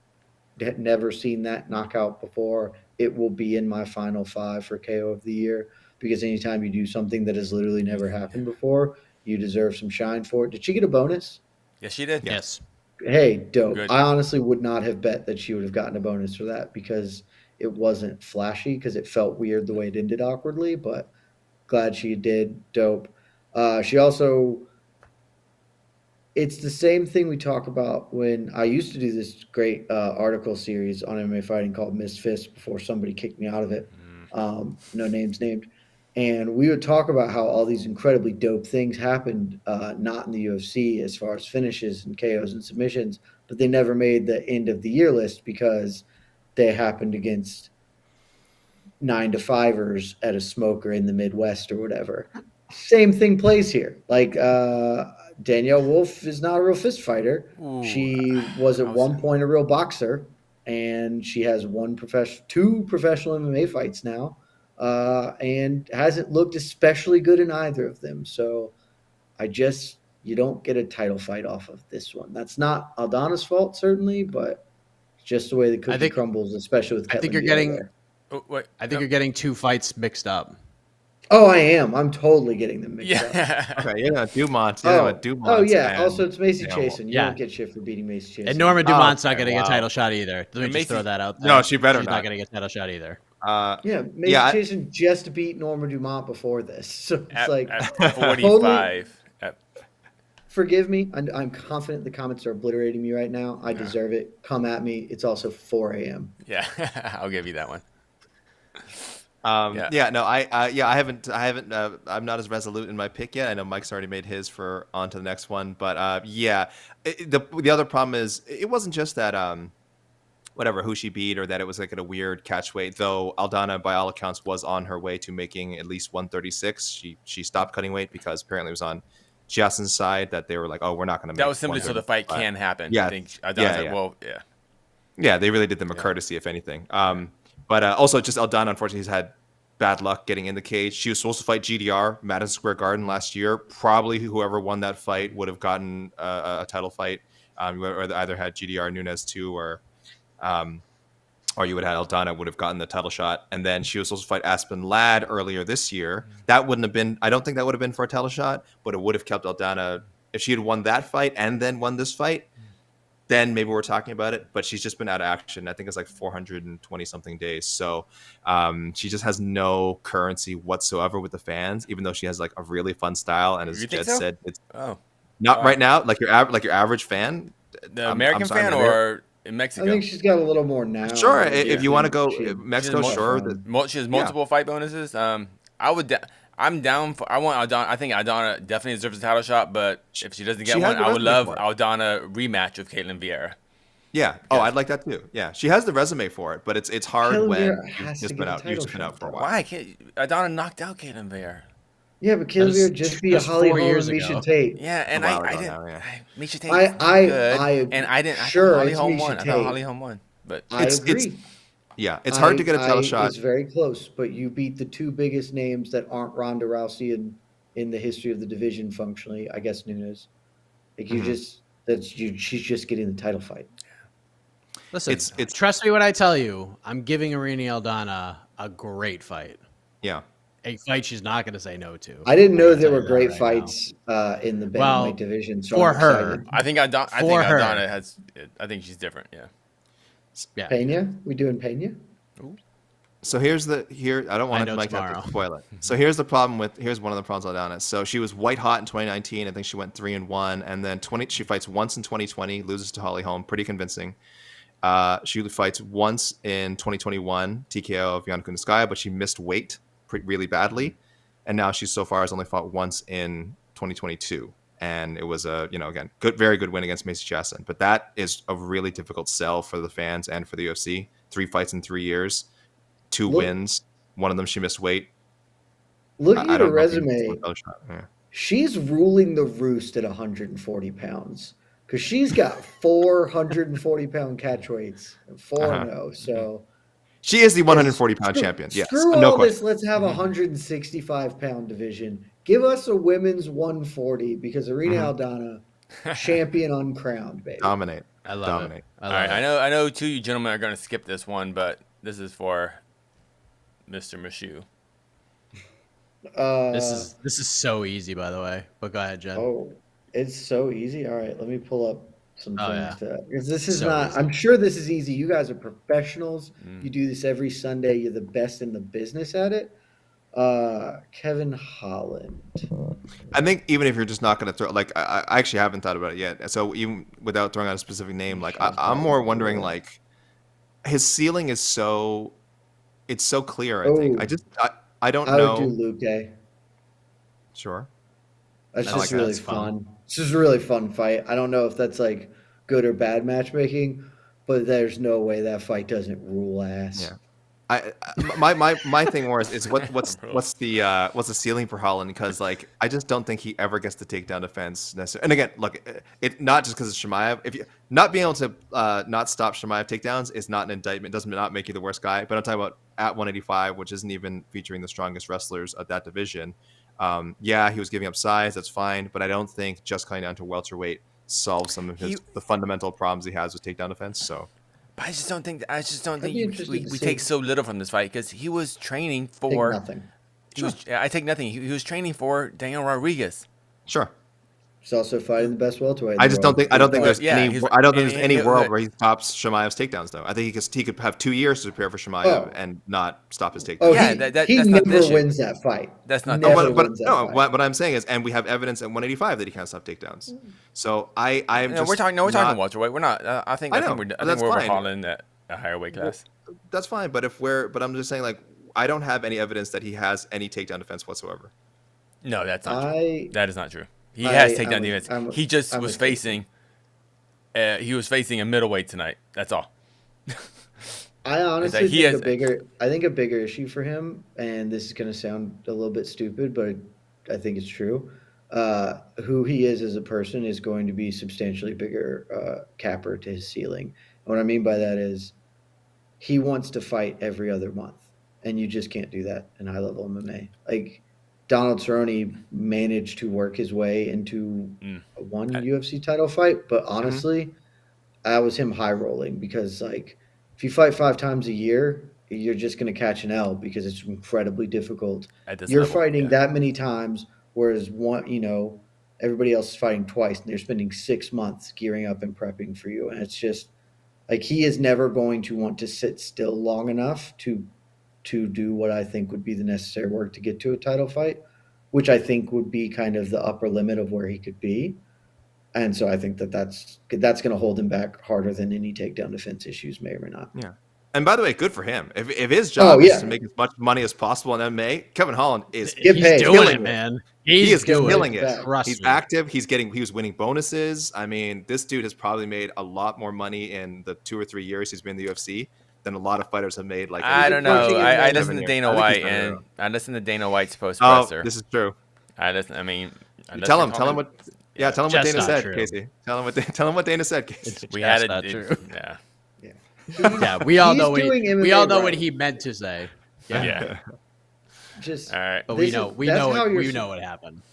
Had never seen that knockout before. It will be in my final 5 for KO of the year, because anytime you do something that has literally never happened before, you deserve some shine for it. Did she get a bonus? Yes, she did. Yes. Hey, dope. Good. I honestly would not have bet that she would have gotten a bonus for that, because it wasn't flashy, because it felt weird the way it ended awkwardly, but glad she did. Dope. She also, it's the same thing we talk about when I used to do this great article series on MMA fighting called Missed Fists before somebody kicked me out of it. No names named. And we would talk about how all these incredibly dope things happened, not in the UFC as far as finishes and KOs and submissions, but they never made the end of the year list because they happened against 9-to-5ers at a smoker in the Midwest or whatever. Same thing plays here. Like Danielle Wolf is not a real fist fighter. Ooh, she was at one point a real boxer, and she has two professional MMA fights now, and hasn't looked especially good in either of them. So you don't get a title fight off of this one. That's not Aldana's fault, certainly, but it's just the way the cookie crumbles, especially with Ketlin. I think you're getting 2 fights mixed up. Oh, I am. I'm totally getting them mixed up. Okay, Dumont. Oh, yeah. Also, it's Macy Chiasson. You don't get shit for beating Macy Chiasson. And Norma Dumont's not getting a title shot either. Let me just throw that out there. No, she better She's not. not getting a title shot either. Macy Chiasson just beat Norma Dumont before this. So it's at 45. Forgive me. I'm confident the comments are obliterating me right now. I deserve it. Come at me. It's also 4 a.m. Yeah, I'll give you that one. I haven't. I'm not as resolute in my pick yet. I know Mike's already made his for on to the next one, but the other problem is it wasn't just that who she beat or that it was like at a weird catch weight. Though Aldana, by all accounts, was on her way to making at least 136. She stopped cutting weight because apparently it was on Chiasson's side that they were like, oh, we're not going to make. That was simply so the fight can happen. Yeah, I think Aldana's yeah, they really did them a courtesy, if anything. But also just Aldana, unfortunately, has had bad luck getting in the cage. She was supposed to fight GDR, Madison Square Garden last year. Probably whoever won that fight would have gotten a title fight. Or either had GDR Nunes too, or you would have had Aldana would have gotten the title shot. And then she was supposed to fight Aspen Ladd earlier this year. That wouldn't have been, I don't think that would have been for a title shot, but it would have kept Aldana, if she had won that fight and then won this fight, then maybe we're talking about it, but she's just been out of action. I think it's like 420 something days. So she just has no currency whatsoever with the fans, even though she has like a really fun style. And as Jed said, it's not right now. Like your average fan, the American fan or in Mexico. I think she's got a little more now. Sure. If you want to go Mexico, sure. She has multiple fight bonuses. I'm down for. I want Aldana. I think Aldana definitely deserves a title shot, but if she doesn't get one, I would love Aldana rematch with Caitlin Vieira. Yeah. Oh, I'd like that too. Yeah, she has the resume for it, but it's hard when you've just been out for a while. Why can't Aldana knocked out Caitlin Vieira? Yeah, but Caitlin Vieira just beat Holly Holm and Misha Tate. Yeah, and I didn't. Misha Tate. I didn't. Sure, Holly Holm won. I thought Holly Holm won, but I agree. It's hard to get a title shot. It's very close, but you beat the 2 biggest names that aren't Ronda Rousey in the history of the division functionally. I guess Nunes. Like she's just getting the title fight. Listen, trust me when I tell you, I'm giving Irene Aldana a great fight. Yeah. a fight she's not going to say no to. I didn't know can there tell were you that great right fights in the Well, bantamweight division. So for I'm her. excited. I think For her. Aldana has. I think she's different. Yeah. Yeah. Pena? We doing Pena? So I don't want know Mike to tomorrow. have to spoil it. So here's one of the problems with Aldana. So she was white hot in 2019. I think she went 3-1, and then she fights once in 2020, loses to Holly Holm, pretty convincing. She fights once in 2021, TKO of Yana Kunitskaya, but she missed weight really badly. And now she so far has only fought once in 2022. And it was again, very good win against Macy Chiasson. But that is a really difficult sell for the fans and for the UFC. 3 fights in 3 years, 2 wins. One of them she missed weight. Looking at her resume, yeah. she's ruling the roost at 140 pounds. Because she's got 440-pound catch weights, 4-0. So she is the 140-pound champion. Yes, screw no all question. this. Let's have a 165-pound division. Give us a women's 140 because Irene Aldana, champion uncrowned, baby. Dominate. I love it. All right, I know two of you gentlemen are going to skip this one, but this is for Mr. Meshew. This is so easy, by the way. But go ahead, Jed. Oh, it's so easy. All right, let me pull up some things because this is So not. easy. I'm sure this is easy. You guys are professionals. You do this every Sunday. You're the best in the business at it. Kevin Holland. I think even if you're just not going to throw, like, I actually haven't thought about it yet. So even without throwing out a specific name, like, I'm more wondering, like, his ceiling is so clear. I think I don't know. I would do Luque. Sure. That's I just like that. really It's fun. fun. It's just a really fun fight. I don't know if that's like good or bad matchmaking, but there's no way that fight doesn't rule ass. Yeah. My thing more is what's the ceiling for Holland, because like I just don't think he ever gets the takedown defense necessarily. And again, look, it not just because it's Chimaev. If you not being able to not stop Chimaev takedowns is not an indictment. Does not make you the worst guy. But I'm talking about at 185, which isn't even featuring the strongest wrestlers of that division. Yeah, he was giving up size. That's fine, but I don't think just coming down to welterweight solves some of the fundamental problems he has with takedown defense. So. But I just don't think we see. take so little from this fight because he was training for Take nothing. I take nothing. He was training for Daniel Rodriguez. Sure. He's also fighting the best welterweight. I don't think there's any world look, where he stops Chimaev's takedowns though. I think he could have 2 years to prepare for Chimaev and not stop his takedowns. Oh, Yeah, he that's never not the issue. wins that fight. That's not Never the issue. wins that fight. What I'm saying is, and we have evidence at 185 that he can't stop takedowns. So I'm No, just we're talking welterweight. We're not. I think we're that's fine. overhauling that a higher weight class. That's fine, but I'm just saying, like, I don't have any evidence that he has any takedown defense whatsoever. No, that's not true. That is not true. He has takedown defense. He just was facing. He was facing a middleweight tonight. That's all. I honestly think a bigger issue for him, and this is going to sound a little bit stupid, but I think it's true. Who he is as a person is going to be substantially bigger capper to his ceiling. And what I mean by that is he wants to fight every other month, and you just can't do that in high-level MMA. Like, Donald Cerrone managed to work his way into one UFC title fight, but honestly, that was him high-rolling because, like, if you fight 5 times a year, you're just going to catch an L because it's incredibly difficult. You're fighting that many times, whereas everybody else is fighting twice, and they're spending 6 months gearing up and prepping for you. And it's just like he is never going to want to sit still long enough to do what I think would be the necessary work to get to a title fight, which I think would be kind of the upper limit of where he could be. And so I think that's going to hold him back harder than any takedown defense issues may or may not. Yeah. And by the way, good for him. If his job is to make as much money as possible in MMA, Kevin Holland is doing it, man. He is killing it. He's active. He was winning bonuses. I mean, this dude has probably made a lot more money in the 2 or 3 years he's been in the UFC than a lot of fighters have made. Like, I don't know. I listened to Dana White, and I listened to Dana White's post presser. This is true. Tell him what. Yeah, tell him what Dana said, Casey. Tell him what Dana said, Casey. We had it. True. Yeah. Yeah, we all know what he meant to say. Yeah. Just all right, but we know what happened.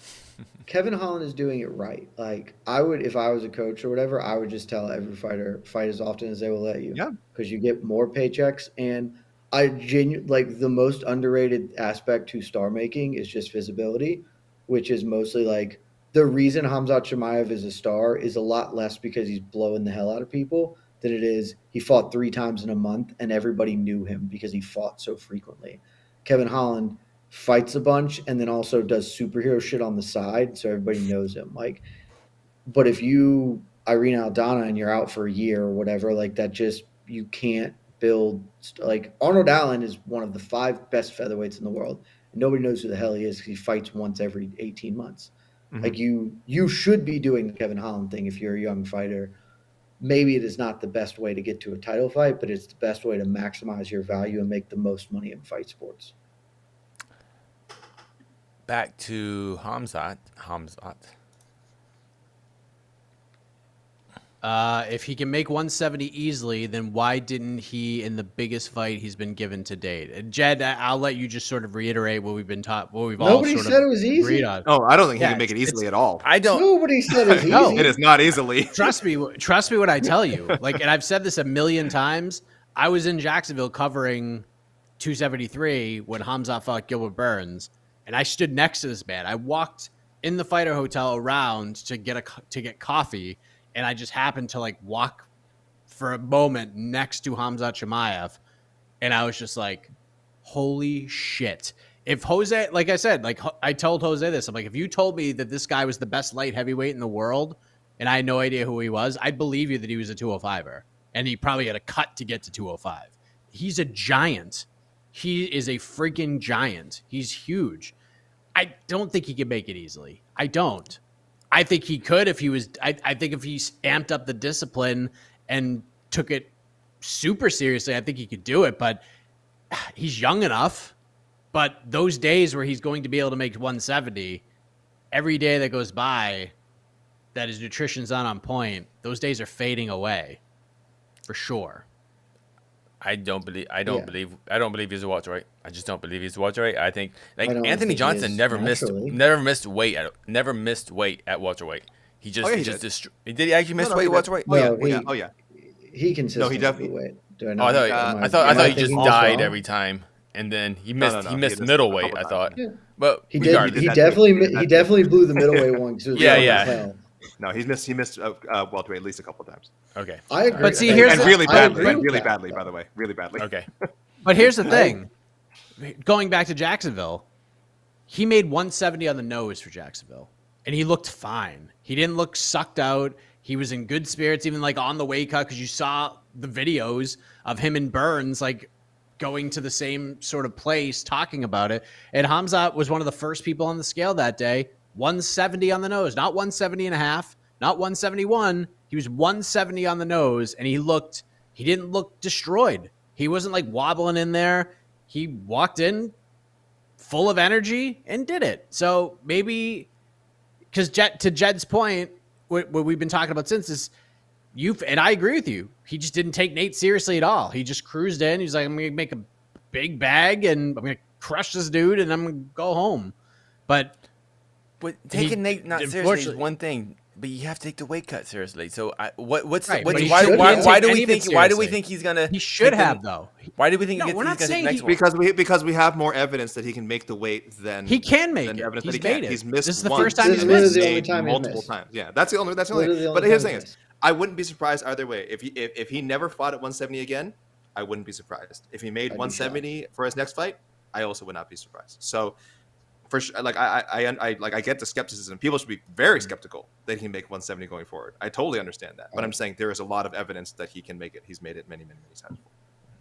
Kevin Holland is doing it right. Like, I would, if I was a coach or whatever, I would just tell every fighter, fight as often as they will let you. Yeah. Because you get more paychecks. And like the most underrated aspect to star making is just visibility, which is mostly like the reason Hamzat Chimaev is a star is a lot less because he's blowing the hell out of people than it is he fought 3 times in a month and everybody knew him because he fought so frequently. Kevin Holland fights a bunch and then also does superhero shit on the side, so everybody knows him. Like, but if you Irene Aldana and you're out for a year or whatever, like that, just you can't build. Like Arnold Allen is one of the 5 best featherweights in the world, and nobody knows who the hell he is because he fights once every 18 months. Mm-hmm. Like you should be doing the Kevin Holland thing if you're a young fighter. Maybe it is not the best way to get to a title fight, but it's the best way to maximize your value and make the most money in fight sports. Back to Hamzat. If he can make 170 easily, then why didn't he in the biggest fight he's been given to date? And Jed, I'll let you just sort of reiterate what we've been taught, what we've Nobody all sort said of it was easy. agreed on. Oh, I don't think he Yeah, can make it easily at all. I don't. Nobody said it was easy. No. It is not easily. Trust me when I tell you. Like, and I've said this a million times. I was in Jacksonville covering 273 when Hamza fought Gilbert Burns, and I stood next to this man. I walked in the fighter hotel around to get coffee, and I just happened to like walk for a moment next to Hamza Chimaev, and I was just like, holy shit. If Jose, like I said, like I told Jose this, I'm like, if you told me that this guy was the best light heavyweight in the world and I had no idea who he was, I'd believe you that he was a 205er and he probably had a cut to get to 205. He's a giant. He is a freaking giant. He's huge. I don't think he can make it easily. I don't. I think he could if he was, I think if he amped up the discipline and took it super seriously, I think he could do it, but he's young enough. But those days where he's going to be able to make 170, every day that goes by that his nutrition's not on point, those days are fading away for sure. I don't believe he's a welterweight. I just don't believe he's a welterweight. I think Anthony think Johnson he is never naturally. missed weight at welterweight. He did actually miss weight at welterweight? No, yeah. He consistently definitely- weight. Do I Oh, know? I thought he just thinking died wrong? every time, and then he missed he missed missed middleweight. a I couple thought, Yeah. but He regardless, did. He that- definitely blew the middleweight one. Cause it was Yeah, young yeah. as hell. No, he missed welterweight at least a couple of times. Okay, I agree. But see, here's And the- really I badly, agree with that, badly, though. by the way. Really badly. okay. But here's the thing. Going back to Jacksonville, he made 170 on the nose for Jacksonville, and he looked fine. He didn't look sucked out. He was in good spirits, even like on the weight cut, because you saw the videos of him and Burns like going to the same sort of place talking about it. And Hamzat was one of the first people on the scale that day, 170 on the nose, not 170 and a half, not 171. He was 170 on the nose, and he didn't look destroyed. He wasn't like wobbling in there. He walked in full of energy and did it. So maybe, because to Jed's point, what we've been talking about since is and I agree with you. He just didn't take Nate seriously at all. He just cruised in. He's like, I'm going to make a big bag and I'm going to crush this dude and I'm going to go home. But taking Nate not seriously is one thing, but you have to take the weight cut seriously. So why do we think he's gonna? He should have though. Why do we think we're not he's saying gonna take next he- one? Because we have more evidence that he can make the weight than He can make than it. evidence He's that he made can. it. He's missed This is the once. first time This he's is literally missed. the only Made time he's multiple missed. times. Yeah, that's the only. Literally the only But here's the time thing: he's is, I wouldn't be surprised either way. If he never fought at 170 again, I wouldn't be surprised. If he made I'd be 170 for his next fight, I also would not be surprised. So, for sure, like I get the skepticism. People should be very skeptical that he can make 170 going forward. I totally understand that, but I'm saying there is a lot of evidence that he can make it. He's made it many, many, many times.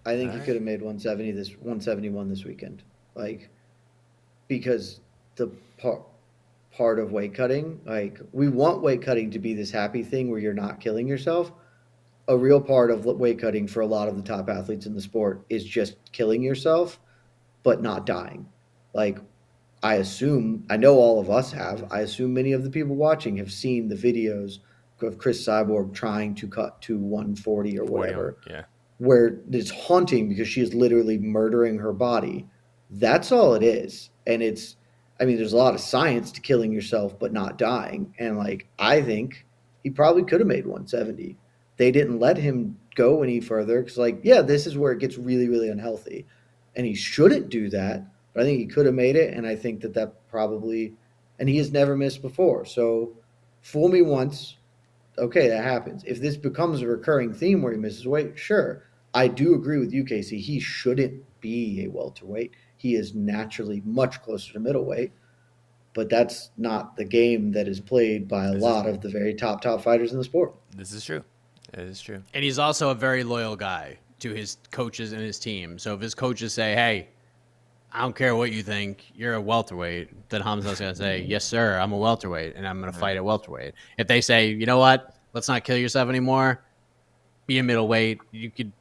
I think he could have made 171 this weekend, like because the part of weight cutting, like we want weight cutting to be this happy thing where you're not killing yourself. A real part of weight cutting for a lot of the top athletes in the sport is just killing yourself, but not dying. Like I know all of us have. I assume many of the people watching have seen the videos of Chris Cyborg trying to cut to 140 or whatever. Yeah. Where it's haunting because she is literally murdering her body. That's all it is. And there's a lot of science to killing yourself but not dying. And like I think he probably could have made 170. They didn't let him go any further because this is where it gets really, really unhealthy. and he shouldn't do that. But I think he could have made it, and I think that probably, and he has never missed before. So fool me once, okay, that happens. If this becomes a recurring theme where he misses weight, sure. I do agree with you, Casey. He shouldn't be a welterweight. He is naturally much closer to middleweight, but that's not the game that is played by a lot of the very top fighters in the sport. This is true. It is true. And he's also a very loyal guy to his coaches and his team. So if his coaches say, hey, I don't care what you think, you're a welterweight, then Hamza's going to say, yes, sir, I'm a welterweight, and I'm going to fight at welterweight. If they say, you know what, let's not kill yourself anymore, be a middleweight,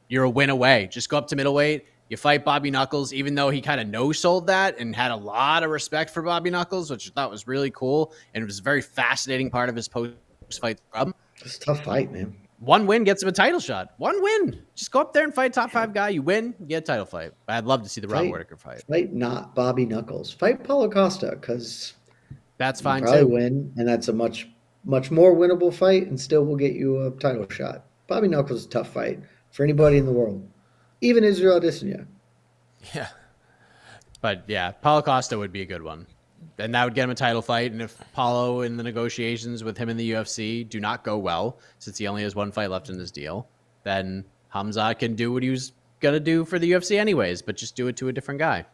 you're a win away. Just go up to middleweight. You fight Bobby Knuckles, even though he kind of no-sold that and had a lot of respect for Bobby Knuckles, which I thought was really cool, and it was a very fascinating part of his post-fight scrub. It's a tough fight, man. One win gets him a title shot. One win. Just go up there and fight top 5 guy. You win, you get a title fight. I'd love to see the Rob Whittaker fight. Fight not Bobby Knuckles. Fight Paulo Costa, because that's fine probably too. Win, and that's a much more winnable fight, and still will get you a title shot. Bobby Knuckles is a tough fight for anybody in the world, even Israel Adesanya. Yeah, but yeah, Paulo Costa would be a good one. And that would get him a title fight. And if Paulo in the negotiations with him in the UFC do not go well, since he only has one fight left in his deal, then Hamza can do what he was going to do for the UFC anyways, but just do it to a different guy.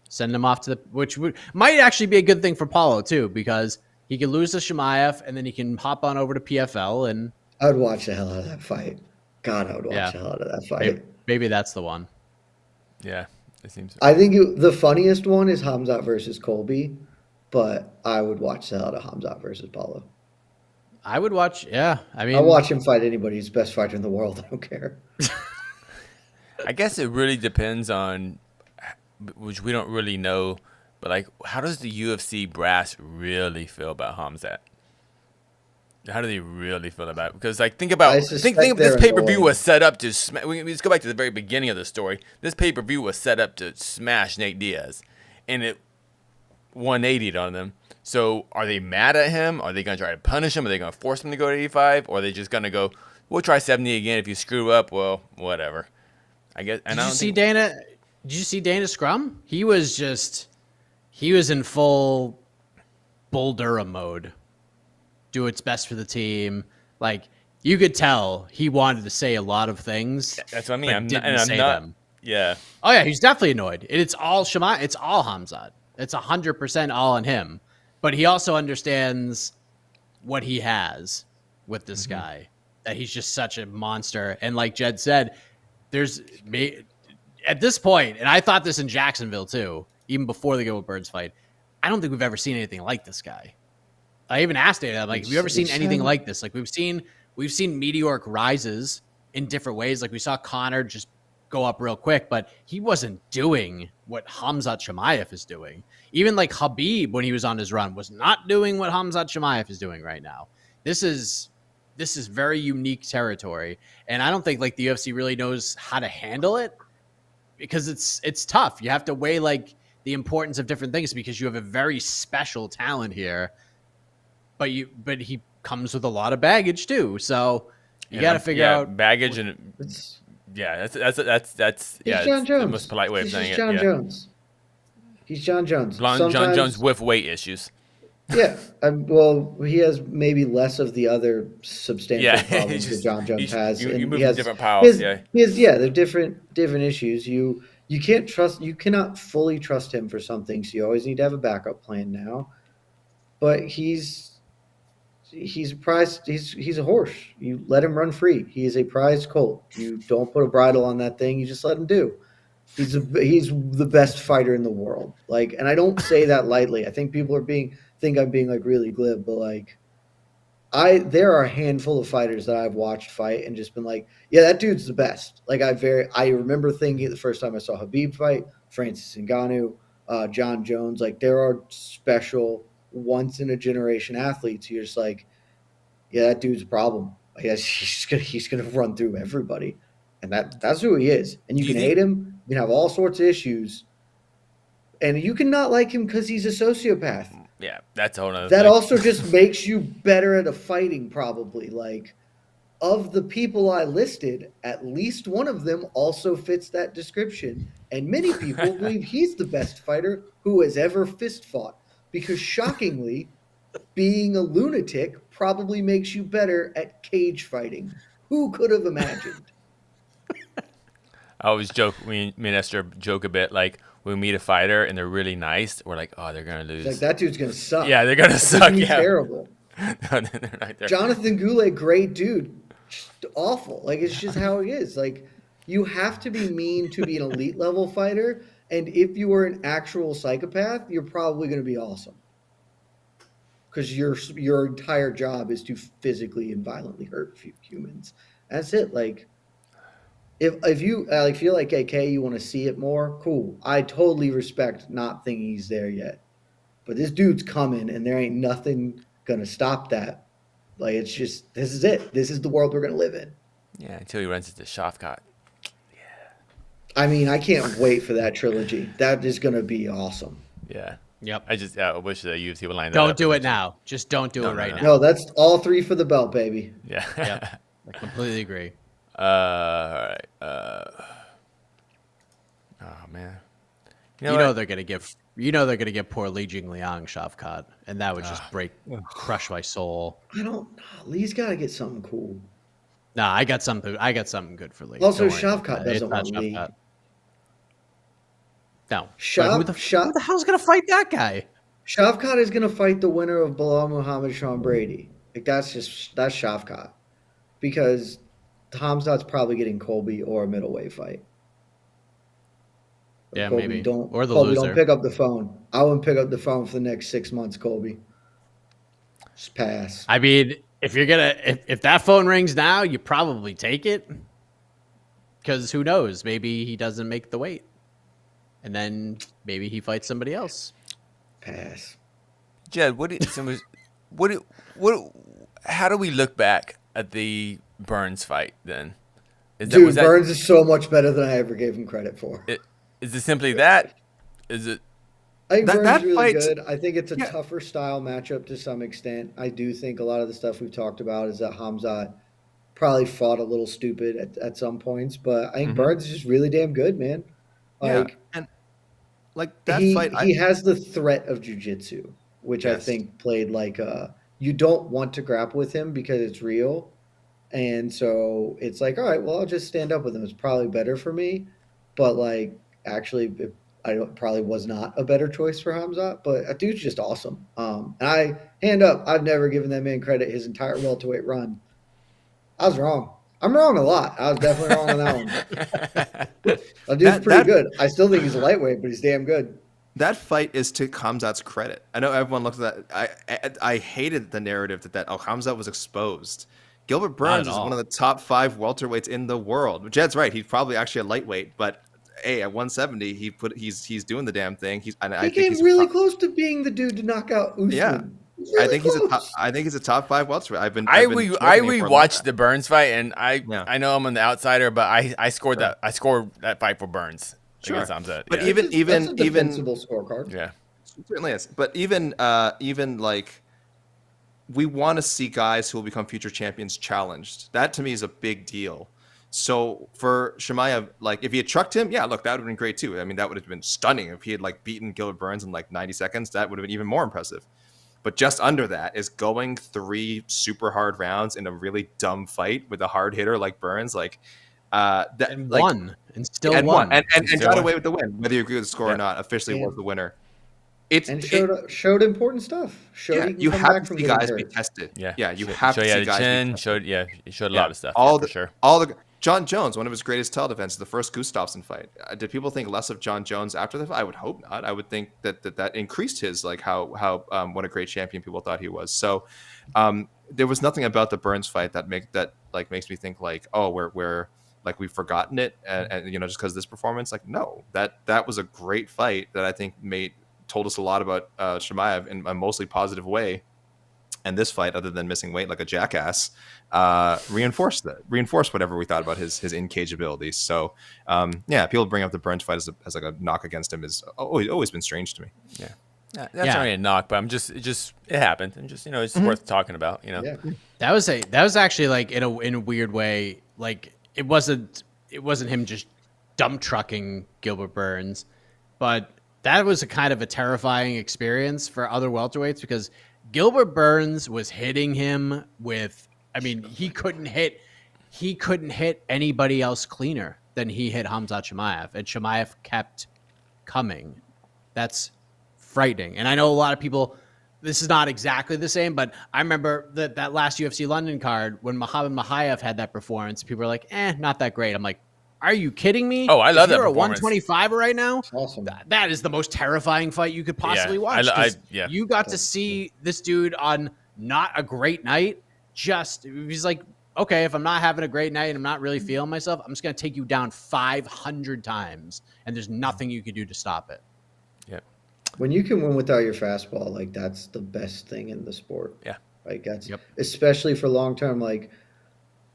Send him off to which might actually be a good thing for Paulo too, because he could lose to Chimaev and then he can hop on over to PFL. And I would watch the hell out of that fight. God, I would watch the hell out of that fight. Maybe that's the one. Yeah, it seems. I think the funniest one is Khamzat versus Colby. But I would watch the hell out of Khamzat versus Paulo. I would watch, yeah. I mean, I'll watch him fight anybody. He's the best fighter in the world. I don't care. I guess it really depends on, which we don't really know, but like, how does the UFC brass really feel about Khamzat? How do they really feel about it? Because like, think this pay-per-view was set up to let's go back to the very beginning of the story. This pay-per-view was set up to smash Nate Diaz, and it 180'd on them. So are they mad at him? Are they going to try to punish him? Are they going to force him to go to 85? Or are they just going to go, we'll try 70 again. If you screw up, well, whatever. I guess. And Did you see Dana scrum? He was in full Bull Durham mode. Do what's best for the team. Like, you could tell he wanted to say a lot of things. That's what I mean. I'm not them. Yeah. Oh yeah, he's definitely annoyed. It's all Shema. It's all Khamzat. It's 100% all on him. But he also understands what he has with this guy. That he's just such a monster. And like Jed said, at this point, and I thought this in Jacksonville too, even before the Gilbert Burns fight, I don't think we've ever seen anything like this guy. I even asked him, like, have you ever seen anything like this? Like, we've seen meteoric rises in different ways. Like, we saw Conor just go up real quick, but he wasn't doing what Hamza Chimaev is doing. Even like Khabib, when he was on his run, was not doing what Hamza Chimaev is doing right now. This is very unique territory, and I don't think like the UFC really knows how to handle it, because it's tough. You have to weigh like the importance of different things, because you have a very special talent here, but he comes with a lot of baggage too. So you got to figure out baggage and. Yeah, that's John Jones. The most polite way of saying it. John Jones. He's John Jones. John Jones with weight issues. Yeah, well, he has maybe less of the other substantial problems that John Jones has. You move to different piles. They're different issues. You cannot fully trust him for some things. You always need to have a backup plan now. But he's a prized. He's a horse. You let him run free. He is a prized colt. You don't put a bridle on that thing. You just let him do. He's the best fighter in the world. Like, and I don't say that lightly. I think people think I'm being like really glib, but like, there are a handful of fighters that I've watched fight and just been like, yeah, that dude's the best. Like, I remember thinking the first time I saw Khabib fight, Francis Ngannou, John Jones. Like, there are special once in a generation athletes. You're just like, yeah, that dude's a problem. I guess he's gonna run through everybody, and that's who he is. And you can hate him, you can have all sorts of issues, and you can not like him because he's a sociopath. Yeah, that's a whole other that thing. Also just makes you better at a fighting, probably. Like, of the people I listed, at least one of them also fits that description. And many people believe he's the best fighter who has ever fist fought because, shockingly, being a lunatic probably makes you better at cage fighting. Who could have imagined? I always joke, me and Esther joke a bit, like when we meet a fighter and they're really nice, we're like, oh, they're going to lose. It's like, that dude's going to suck. Yeah, they're going to That's suck. gonna be Yeah. terrible. No, they're right there. Jonathan Goulet, great dude. Just awful. Like, it's just how it is. Like, you have to be mean to be an elite level fighter. And if you are an actual psychopath, you're probably going to be awesome. Because your entire job is to physically and violently hurt humans. That's it. Like, if you feel like AK, you want to see it more, cool. I totally respect not thinking he's there yet. But this dude's coming, and there ain't nothing gonna stop that. Like, it's just, this is it. This is the world we're gonna live in. Yeah, until he runs into Shafkat. I mean, I can't wait for that trilogy. That is gonna be awesome. Yeah. Yep. I wish the UFC would line that up. Don't do it now. Just don't do it right now. No, that's all three for the belt, baby. Yeah. Yep. I completely agree. All right. Oh man. You know they're gonna give poor Li Jingliang Shafkat, and that would just crush my soul. I don't know. Lee's got to get something cool. Nah, I got something good for Lee. Also, Don't worry about Shafkat that. doesn't It's not want Lee. Shafkat. No. Shav- But who the hell's gonna fight that guy? Shavkat is going to fight the winner of Bilal Muhammad Sean Brady. Like, that's Shavkat. Because Khamzat's probably getting Colby or a middleweight fight. Yeah, Colby, maybe. Don't, Or the Colby, loser. don't pick up the phone. I wouldn't pick up the phone for the next 6 months, Colby. Just pass. I mean, if that phone rings now, you probably take it. Because who knows? Maybe he doesn't make the weight. And then maybe he fights somebody else. Pass. Jed, how do we look back at the Burns fight then? Dude, Burns is so much better than I ever gave him credit for. Is it simply that? Is it? I think Burns that is really fight- good. I think it's a tougher style matchup to some extent. I do think a lot of the stuff we've talked about is that Khamzat probably fought a little stupid at some points, but I think Burns is just really damn good, man. Like, and like that fight, he has the threat of jiu-jitsu, which I Yes. think played like you don't want to grapple with him because it's real. And so it's like, all right, well, I'll just stand up with him. It's probably better for me. But, like, actually, probably was not a better choice for Khamzat. But that dude's just awesome. And hand up, I've never given that man credit his entire welterweight run. I was wrong. I'm wrong a lot. I was definitely wrong on that one. That dude's pretty good. I still think he's a lightweight, but he's damn good. That fight is to Khamzat's credit. I know everyone looked at that. I hated the narrative that Khamzat was exposed. Gilbert Burns is one of the top 5 welterweights in the world. Jed's right. He's probably actually a lightweight, but hey, at 170, he's doing the damn thing. He came really close to being the dude to knock out Usman. Yeah. Really I think close. he's a top 5 welterweight. I rewatched the Burns fight, and I know I'm an outsider, but I scored that fight for Burns against Khamzat. But yeah. even that's a defensible scorecard. Yeah, it certainly is. But even like, we want to see guys who will become future champions challenged. That to me is a big deal. So for Chimaev, like, if he had trucked him, yeah, look, that would have been great too. I mean, that would have been stunning if he had like beaten Gilbert Burns in like 90 seconds. That would have been even more impressive. But just under that is going 3 super hard rounds in a really dumb fight with a hard hitter like Burns, like And like, won. And still and won. and got away with the win. Whether you agree with the score or not, officially was the winner. Showed important stuff. You have to see guys be tested. Yeah. You have to see guys be tested. He showed a lot of stuff. For sure. John Jones, one of his greatest title defenses, the first Gustafsson fight. Did people think less of John Jones after the fight? I would hope not. I would think that increased his, like, how what a great champion people thought he was. So there was nothing about the Burns fight that makes me think like, oh, we're like, we've forgotten it, and just because of this performance. Like, no, that was a great fight that I think told us a lot about Chimaev in a mostly positive way. And this fight, other than missing weight like a jackass, reinforced whatever we thought about his in-cage abilities. So, people bring up the Burns fight as like a knock against him is always been strange to me. Yeah. That's not really a knock, but it happened, and just it's worth talking about. Yeah. That was actually, like, in a weird way, like, it wasn't him just dump trucking Gilbert Burns. But that was a kind of a terrifying experience for other welterweights because Gilbert Burns was hitting him with, I mean, he couldn't hit anybody else cleaner than he hit Khamzat Chimaev, and Chimaev kept coming. That's frightening. And I know a lot of people, this is not exactly the same, but I remember that last UFC London card when Muhammad Mokaev had that performance, people were like, not that great. I'm like, are you kidding me? Oh, I love that You're a performance. 125 right now. It's awesome. That is the most terrifying fight you could possibly watch. Yeah. You got to see this dude on not a great night. He's like, okay, if I'm not having a great night and I'm not really feeling myself, I'm just going to take you down 500 times, and there's nothing you can do to stop it. Yeah. When you can win without your fastball, like that's the best thing in the sport. Yeah. Like that's especially for long term. Like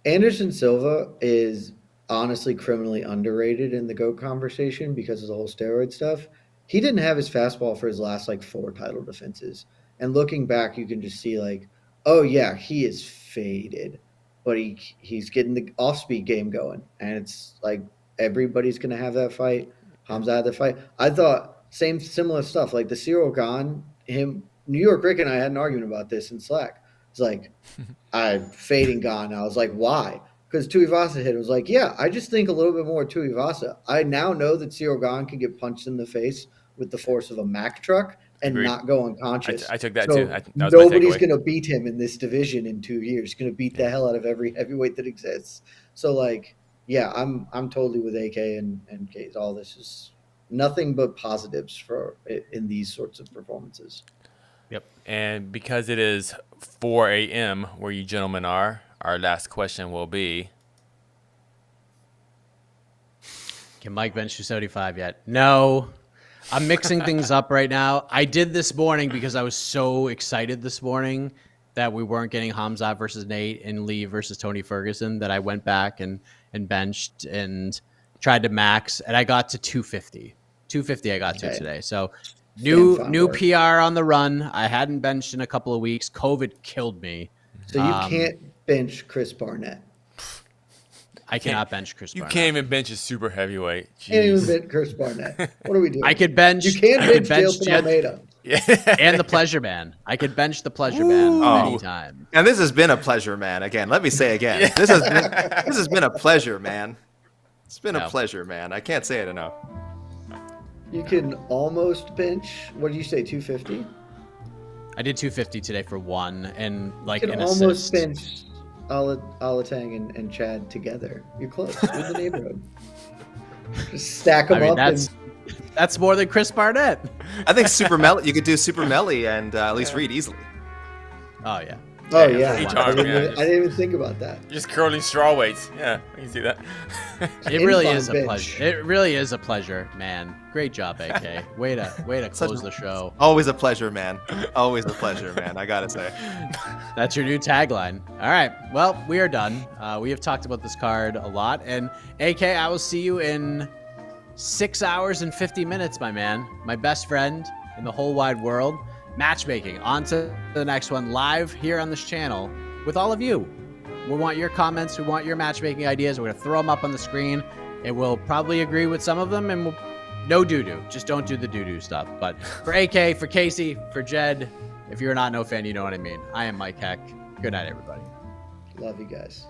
Anderson Silva is honestly criminally underrated in the GOAT conversation because of the whole steroid stuff. He didn't have his fastball for his last like 4 title defenses. And looking back, you can just see like, oh yeah, he is faded, but he's getting the off-speed game going. And it's like everybody's going to have that fight. Hamza had the fight. I thought similar stuff like the Cyril Gane, New York Rick and I had an argument about this in Slack. It's like, I'm fading Gane. I was like, why? Because Tuivasa hit. It was like, yeah, I just think a little bit more Tuivasa. I now know that Cyril Gane can get punched in the face with the force of a Mack truck and not go unconscious. I took that so too. That was nobody's going to beat him in this division in 2 years. He's going to beat the hell out of every heavyweight that exists. So, like, yeah, I'm totally with AK and Kate. All this is nothing but positives in these sorts of performances. Yep. And because it is 4 a.m. where you gentlemen are, our last question will be, Can Mike bench 275 yet? No. I'm mixing things up right now. I did this morning because I was so excited this morning that we weren't getting Hamza versus Nate and Li versus Tony Ferguson that I went back and benched and tried to max, and I got to 250. 250 I got to today. So new PR on the run. I hadn't benched in a couple of weeks. COVID killed me. So you can't bench Chris Barnett. I cannot bench Chris Barnett. You can't even bench a super heavyweight. Jeez. Can't even bench Chris Barnett. What are we doing? I could bench. You can't bench Jailton Almeida. Yeah. And the Pleasure Man. I could bench the Pleasure Man many times. And this has been a pleasure, man. Again, let me say again. This has been a pleasure, man. It's been a pleasure, man. I can't say it enough. You can almost bench. What did you say? 250. I did 250 today for one, and like You can an almost assist. bench Alatang and Chad together. You're close. You're in the neighborhood. Just stack them up. That's more than Chris Barnett. I think Super Melly. You could do Super Melly and at least Reed easily. Oh yeah. Oh yeah. Each I arm, didn't even think about that. Just curling straw weights. Yeah, I can see that. It really Info is a bench. pleasure. It really is a pleasure, man. Great job, AK. Way to close the show. Always a pleasure, man. Always a pleasure, man. I gotta say. That's your new tagline. All right. Well, we are done. We have talked about this card a lot, and AK, I will see you in 6 hours and 50 minutes, my man. My best friend in the whole wide world. Matchmaking. On to the next one, live here on this channel with all of you. We want your comments. We want your matchmaking ideas. We're going to throw them up on the screen. It will probably agree with some of them, and no doo-doo. Just don't do the doo-doo stuff. But for AK, for Casey, for Jed, if you're a not no fan, you know what I mean. I am Mike Heck. Good night, everybody. Love you guys.